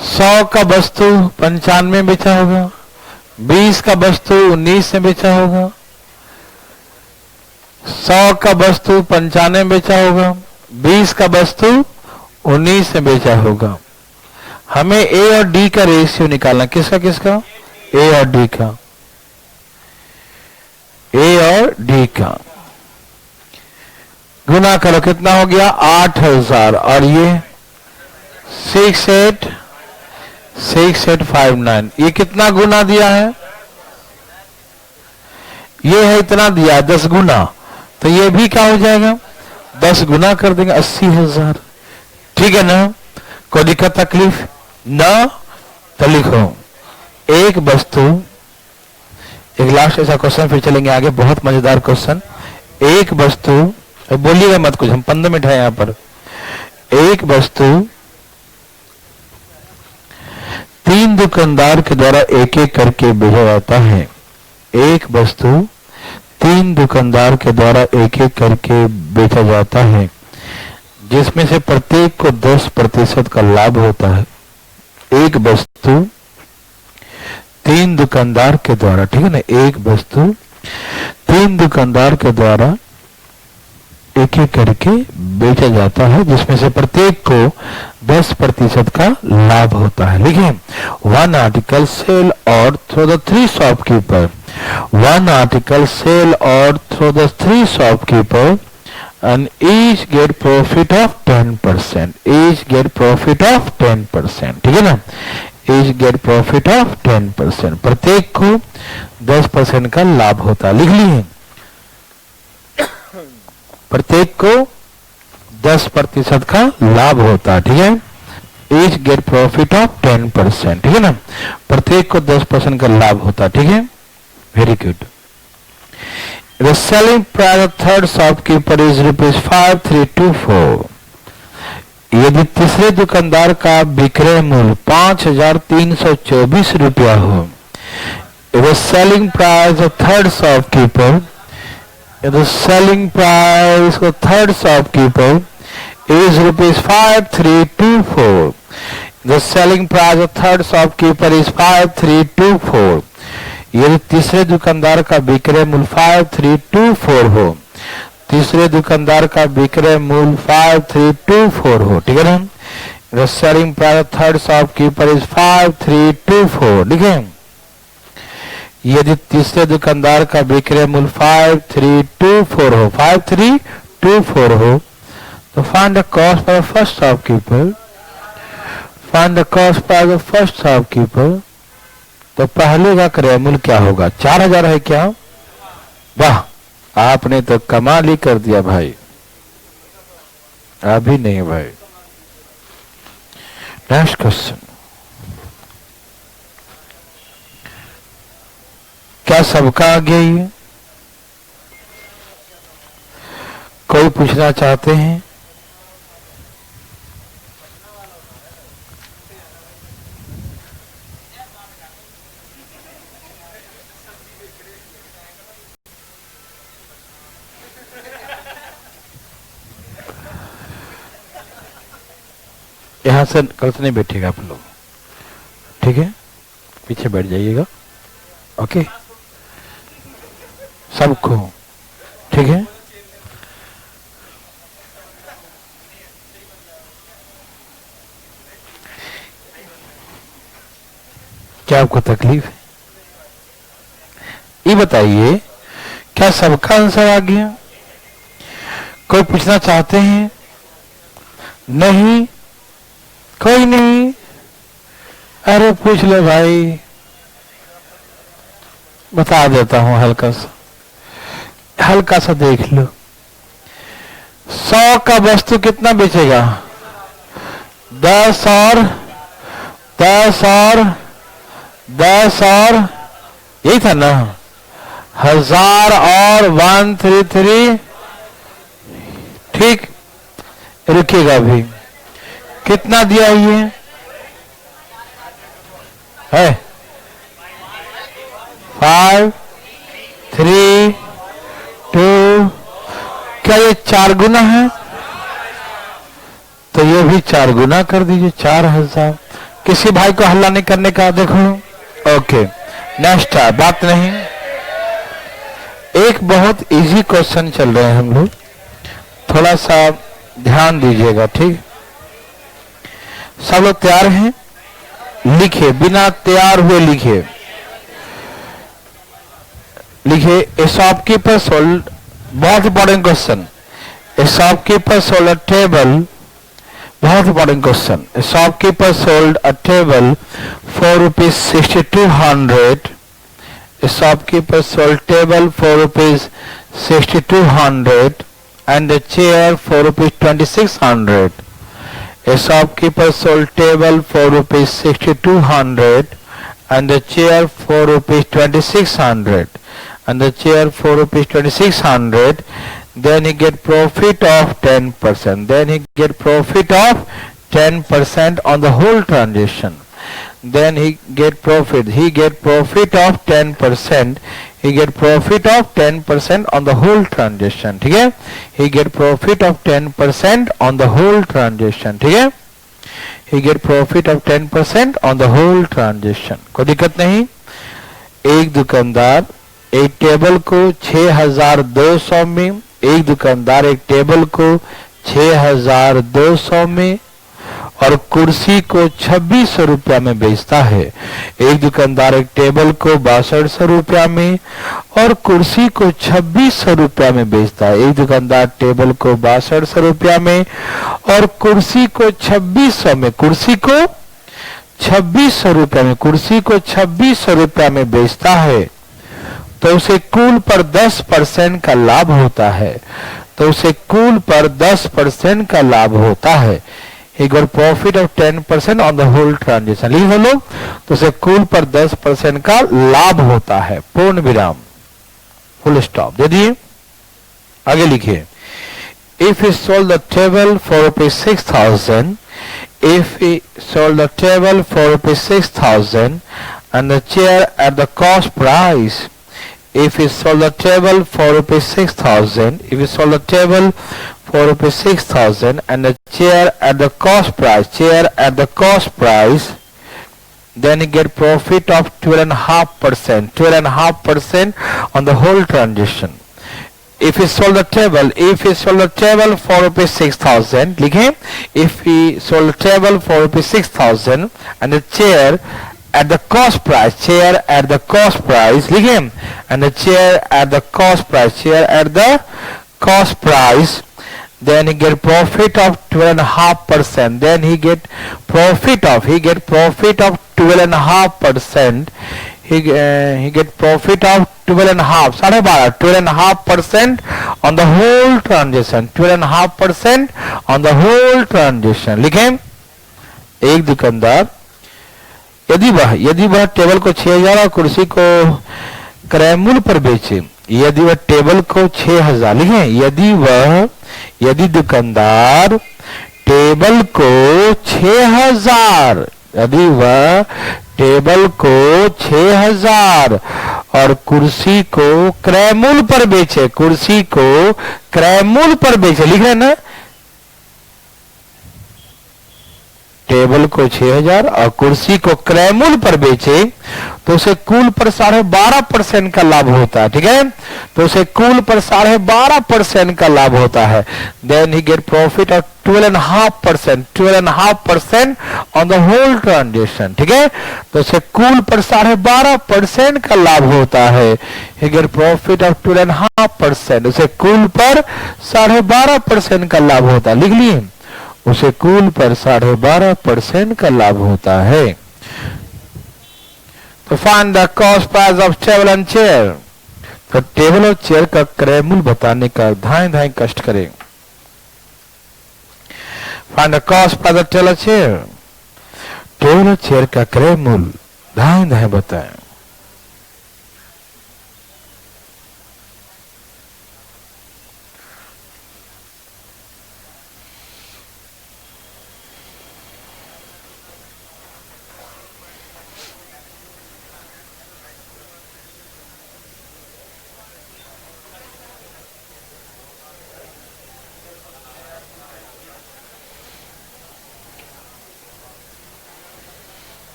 100 का वस्तु 95 बेचा होगा, 20 का वस्तु 19 में बेचा होगा, 100 का वस्तु 95 बेचा होगा, 20 का वस्तु 19 में बेचा होगा. हमें ए और डी का रेशियो निकालना. किसका किसका? ए और डी का. ए और डी का गुना करो, कितना हो गया? 8,000. और ये 6859. ये कितना गुना दिया है? ये है इतना दिया है, 10 गुना. तो ये भी क्या हो जाएगा? 10 गुना कर देंगे, 80,000. ठीक है ना? कोई दिक्कत तकलीफ ना? तो लिखो, एक वस्तु, एक लास्ट ऐसा क्वेश्चन, फिर चलेंगे आगे. बहुत मजेदार क्वेश्चन. एक वस्तु, बोलिएगा मत कुछ, हम 15 मिनट है यहां पर. एक वस्तु 3 दुकानदार के द्वारा एक एक करके बेचा जाता है. एक वस्तु 3 दुकानदार के द्वारा एक एक करके बेचा जाता है, जिसमें से प्रत्येक को 10% का लाभ होता है. एक वस्तु 3 दुकानदार के द्वारा, ठीक है ना, एक वस्तु 3 दुकानदार के द्वारा एक एक करके बेचा जाता है, जिसमें से प्रत्येक को 10% का लाभ होता है. लिखिए, 1 article sell or through the 3 shopkeeper. 1 article sell or through the 3 shopkeeper and each get profit of 10%. Each get profit of 10%. ठीक है ना? each get profit of 10%. प्रत्येक को 10% का लाभ होता। लिख लिए, प्रत्येक को 10% का लाभ होता। ठीक है, each get profit of 10%। ठीक है ना, प्रत्येक को 10% का लाभ होता। ठीक है, very good. The selling price of third shopkeeper is ₹5324। यदि तीसरे दुकानदार का विक्रय मूल्य 5324 रुपया हो, the selling price of third shopkeeper, the selling price of third shopkeeper is ₹5324। The selling price of third shopkeeper is 5324। यदि तीसरे दुकानदार का विक्रय मूल्य 5324 हो, तीसरे दुकानदार का विक्रय मूल्य 5324 हो, ठीक है ना। The selling price of third shopkeeper is 5324। ठीक है, यदि तीसरे दुकानदार का विक्रय मूल्य 5324 हो, 5324 हो, तो find the cost for the first shopkeeper, find the cost for the first shopkeeper। तो पहले का क्रय मूल्य क्या होगा? 4000 है क्या? वाह, आपने तो कमाल ही कर दिया भाई। अभी नहीं भाई। नेक्स्ट क्वेश्चन, क्या सबका आगे ही है? कोई पूछना चाहते हैं? यहां से कल से नहीं बैठेगा आप लोग, ठीक है, पीछे बैठ जाइएगा। ओके, सबको ठीक है। क्या आपको तकलीफ है? ये बताइए, क्या सबका आंसर आ गया? कोई पूछना चाहते हैं? नहीं, कोई नहीं। अरे पूछ लो भाई, बता देता हूं हल्का सा, हल्का सा देख लो। 100 का वस्तु कितना बेचेगा? 10 और 10 और 10 और यही था ना, 1000 और 133। ठीक, रुकिएगा अभी, कितना दिया ये है? 5 3 2। क्या ये 4 गुना है? तो ये भी 4 गुना कर दीजिए, 4000। किसी भाई को हल्ला नहीं करने का, देखो। ओके, नेक्स्ट है, बात नहीं। एक बहुत इजी क्वेश्चन चल रहे हैं हम लोग, थोड़ा सा ध्यान दीजिएगा, ठीक। सब लोग तैयार हैं? लिखिए, बिना तैयार हुए लिखिए। लिखिए, ए शॉपकीपर सोल्ड, बहुत important question. A shopkeeper sold a table, बहुत important question. A shopkeeper sold a table for ₹6200। A shopkeeper sold table for ₹6200 and a chair for ₹2600। A shopkeeper sold table for ₹6200 and a chair for ₹2600 and the chair for ₹2600. Then he get profit of 10%. Then he get profit of 10% on the whole transaction. Then he get profit. He get profit of 10%. He get profit of 10% on the whole transaction. ठीक है? He get profit of 10% on the whole transaction. ठीक है? He get profit of 10% on the whole transaction. कोई दिक्कत नहीं। एक दुकानदार एक टेबल को 6200 में, एक दुकानदार एक टेबल को 6200 में और कुर्सी को 2600 रुपया में बेचता है। एक दुकानदार एक टेबल को 6200 रुपया में और कुर्सी को 2600 रुपया में बेचता है। एक दुकानदार टेबल को 6200 रुपया में और कुर्सी को 2600 में, कुर्सी को 2600 रुपये में, कुर्सी को 2600 रुपये में बेचता है तो उसे कुल पर 10% का लाभ होता है, तो उसे कुल पर 10% का लाभ होता है। He got profit of 10% on the whole transaction। लिखो लोग, तो उसे कुल पर 10% का लाभ होता है। पूर्ण विराम, फुल स्टॉप दे दिए। आगे लिखिए, if he sold the table for ₹6,000, if he sold the table for ₹6,000 and the chair at the cost price, if he sold the table for ₹6,000, if he sold the table for ₹6,000 and the chair at the cost price, then he get profit of 12.5% on the whole transaction। If he sold the table for ₹6,000, लिखें, if he sold the table for ₹6,000 and the chair at the cost price, लिखें, and the chair at the cost price, then he get profit of 12.5%, then he get profit of 12.5%, he get profit of 12.5% on the whole transaction, 12.5% on the whole transaction। लिखें, एक दुकानदार यदि वह table को 6,000 और कुर्सी को क्रय मूल्य पर बेचे, यदि वह टेबल को 6,000, लिखें, यदि दुकानदार टेबल को 6,000, यदि वह टेबल को 6,000 और कुर्सी को क्रय मूल्य पर बेचे, लिख रहे ना, टेबल को 6,000 और कुर्सी को क्रय मूल्य पर बेचे तो उसे कुल पर 12.5% का लाभ होता है। ठीक है, तो उसे कुल पर 12.5% का लाभ होता है। Then he get profit of 12.5% on the whole transaction. ठीक है, तो उसे कुल पर 12.5% का लाभ होता है। ही गेट प्रॉफिट ऑफ 12.5%, उसे कुल पर 12.5% का लाभ होता है। लिख लिए, उसे कुल पर 12.5% का लाभ होता है। तो find the cost price of table and chair, तो टेबल और चेयर का क्रय मूल्य बताने का धाएं कष्ट करें। Find the cost price of table और चेयर, टेबल और चेयर का क्रय मूल्य धाएं बताएं।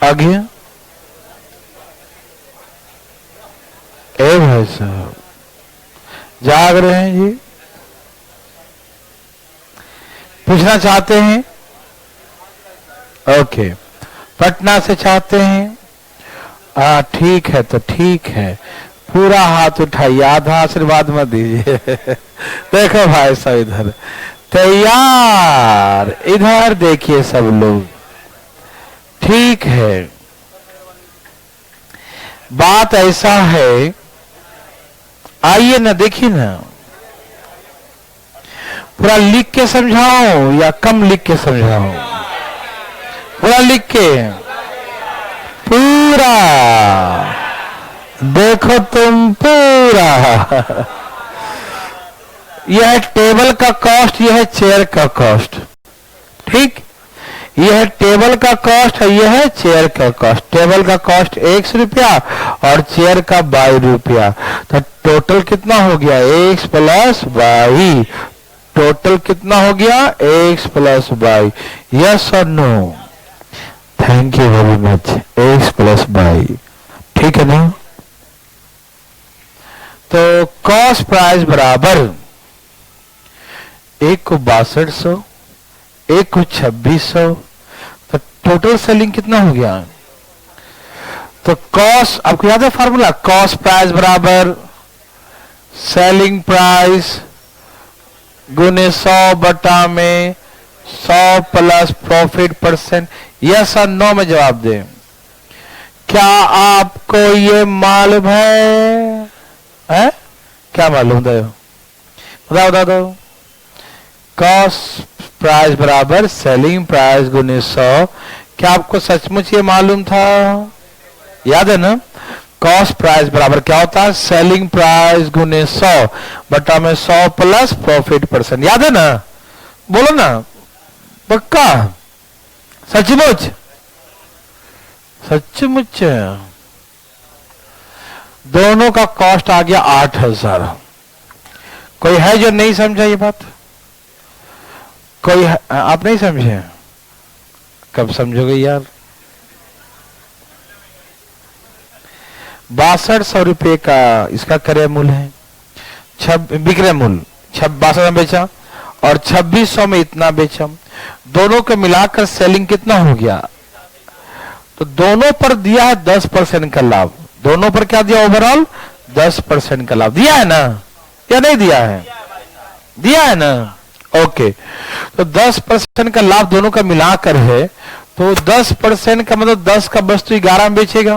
आगे भाई साहब जाग रहे हैं जी, पूछना चाहते हैं? ओके, पटना से चाहते हैं? ठीक है, तो ठीक है, पूरा हाथ उठाइए, आधा आशीर्वाद मत दीजिए। देखो भाई साहब इधर तैयार, इधर देखिए सब लोग। ठीक है, बात ऐसा है, आइए ना, देखिए ना, पूरा लिख के समझाऊं या कम लिख के समझाऊं? पूरा लिख के, पूरा देखो तुम, पूरा। यह टेबल का कॉस्ट, यह चेयर का कॉस्ट। ठीक, यह टेबल का कॉस्ट है, यह है चेयर का कॉस्ट। टेबल का कॉस्ट 100 रुपया और चेयर का 22 रुपया, तो टोटल कितना हो गया? x + y। टोटल कितना हो गया? x + y। यस और no? Thank you very much. x + y, ठीक है ना? तो कॉस्ट प्राइस बराबर, एक को 6200, एक को 2600, तो टोटल सेलिंग कितना हो गया? तो कॉस्ट, आपको याद है फार्मूला? कॉस्ट प्राइस बराबर सेलिंग प्राइस गुने 100 बटा में 100 प्लस प्रॉफिट परसेंट। यस और नो में जवाब दें। क्या आपको ये मालूम है? क्या मालूम था? बताओ बताओ बताओ। कॉस्ट प्राइस बराबर सेलिंग प्राइस गुने 100। क्या आपको सचमुच ये मालूम था? याद है ना? कॉस्ट प्राइस बराबर क्या होता है? सेलिंग प्राइस गुने 100 बटा में 100 प्लस प्रॉफिट परसेंट। याद है ना? बोलो ना, पक्का? सचमुच? सचमुच दोनों का कॉस्ट आ गया 8000। कोई है जो नहीं समझा ये बात? कोई है? आप नहीं समझे? कब समझोगे यार? 6200 रुपये का इसका क्रय मूल्य है, विक्रय मूल्य 6200 में बेचा और 2600 में इतना बेचा। दोनों को मिलाकर सेलिंग कितना हो गया? तो दोनों पर दिया है 10% का लाभ। दोनों पर क्या दिया? ओवरऑल 10% का लाभ दिया है ना, या नहीं दिया है? दिया है ना? ओके, तो 10% का लाभ दोनों का मिलाकर है, तो 10% का मतलब 10 का वस्तु 11 में बेचेगा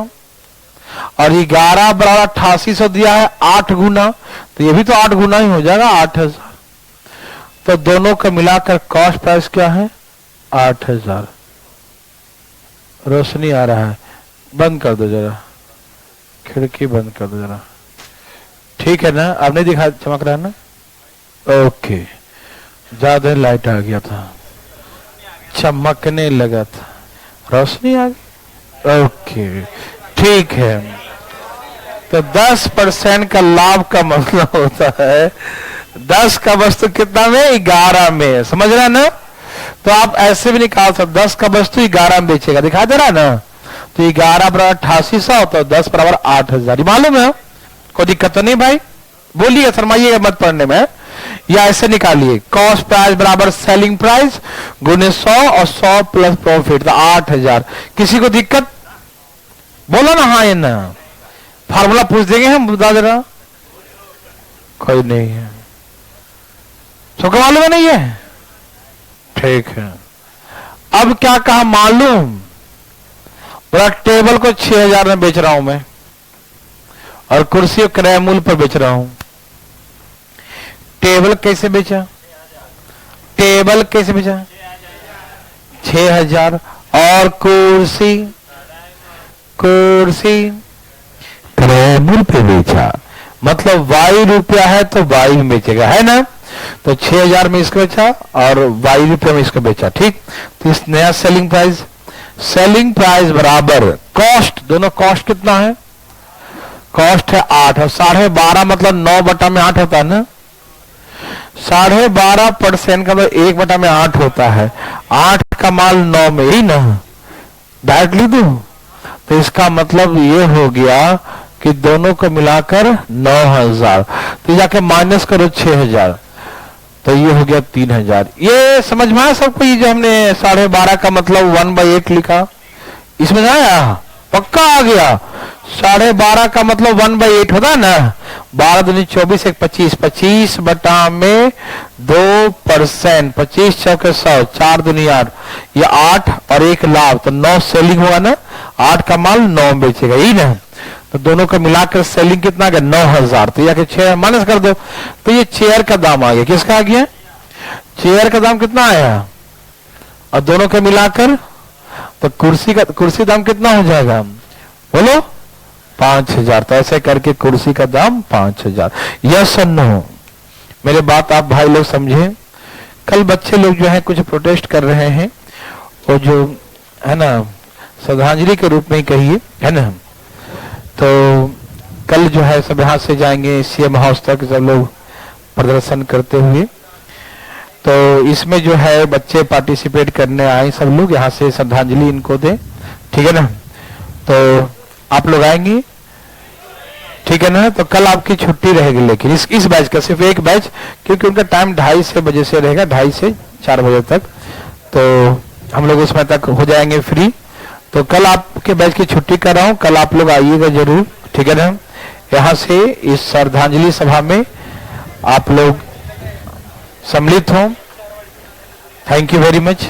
और 11 बराबर 8800 दिया है 8 गुना, तो ये भी तो 8 गुना ही हो जाएगा 8000। तो दोनों का मिलाकर कॉस्ट प्राइस क्या है? 8000। रोशनी आ रहा है, बंद कर दो जरा, खिड़की बंद कर दो जरा, ठीक है ना? अब नहीं दिखा, चमक रहा है ना? ओके, ज्यादा लाइट आ गया था, चमकने लगा था, रोशनी आ गई। ओके ठीक है, तो 10% का लाभ का मतलब होता है 10 का वस्तु कितना में? 11 में। समझ रहा है ना? तो आप ऐसे भी निकाल सकते, 10 का वस्तु 11 में बेचेगा, दिखा दे रहा है ना? तो 11 बराबर 8800, तो 10 बराबर 8000। मालूम है? कोई दिक्कत तो नहीं भाई? बोलिए, शर्माइएगा मत पढ़ने में, या ऐसे निकालिए। कॉस्ट प्राइस बराबर सेलिंग प्राइस गुने 100 और 100 प्लस प्रॉफिट, तो 8000। किसी को दिक्कत? बोलो ना हाँ या ना। फार्मूला पूछ देंगे हम, बता दे रहा। कोई नहीं है, सबको मालूम है? नहीं है? ठीक है। अब क्या कहा मालूम? बोला टेबल को 6000 में बेच रहा हूं मैं और कुर्सी क्रय मूल्य पर बेच रहा हूं। टेबल कैसे बेचा? टेबल कैसे बेचा? 6000। और कुर्सी? कुर्सी क्रय मूल्य पे बेचा, मतलब वाई रुपया है तो वाई में बेचेगा, है ना? तो 6000 में इसको बेचा और वाई रुपये में इसको बेचा, ठीक? तो इस नया सेलिंग प्राइस, सेलिंग प्राइस बराबर कॉस्ट, दोनों कॉस्ट कितना है? कॉस्ट है 8 और 12.5 मतलब 9 बटा में 8 होता है ना? 12.5% का मतलब 1 बटा में 8 होता है। 8 का माल 9 में ही ना, डायरेक्ट लिख दूं? तो इसका मतलब ये हो गया कि दोनों को मिलाकर 9000, तो जाके माइनस करो 6000, तो ये हो गया 3000। ये समझ में आया सबको? ये जो हमने 12.5 का मतलब 1/8 लिखा, इसमें आया? पक्का आ गया? 12.5 का मतलब 1/8 होता है ना? 12 दूनी 24, 1 25, 25 बटा में 2%, 25 चौके 100, 4 दूनी 8, ये 8 और 1 लाभ, तो 9 सेलिंग होगा ना? 8 का माल 9 बेचेगा, यही ना? तो दोनों को मिलाकर सेलिंग कितना आ गया? 9000। तो जाके 6 माइनस कर दो, तो ये चेयर का दाम आ गया। किसका आ गया? चेयर का दाम कितना आया? और दोनों को मिलाकर तो कुर्सी दाम कितना हो जाएगा? बोलो 5000। तो ऐसे करके कुर्सी का दाम 5000। यस और नो? मेरे बात आप भाई लोग समझे? कल बच्चे लोग जो है कुछ प्रोटेस्ट कर रहे हैं, वो जो है ना श्रद्धांजलि के रूप में ही कहिए, है ना? तो कल जो है सब यहाँ से जाएंगे सीएम हाउस तक, सब लोग प्रदर्शन करते हुए। तो इसमें जो है बच्चे पार्टिसिपेट करने आए, सब लोग यहाँ से श्रद्धांजलि इनको दें, ठीक है ना? तो आप लोग आएंगे, ठीक है ना? तो कल आपकी छुट्टी रहेगी, लेकिन इस बैच का सिर्फ एक बैच, क्योंकि उनका टाइम 2:30 बजे से रहेगा, 2:30 से 4 बजे तक, तो हम लोग उसमें तक हो जाएंगे फ्री। तो कल आपके बैच की छुट्टी कर रहा हूं, कल आप लोग आइएगा जरूर, ठीक है ना? यहाँ से इस श्रद्धांजलि सभा में आप लोग सम्मिलित हों। Thank you very much.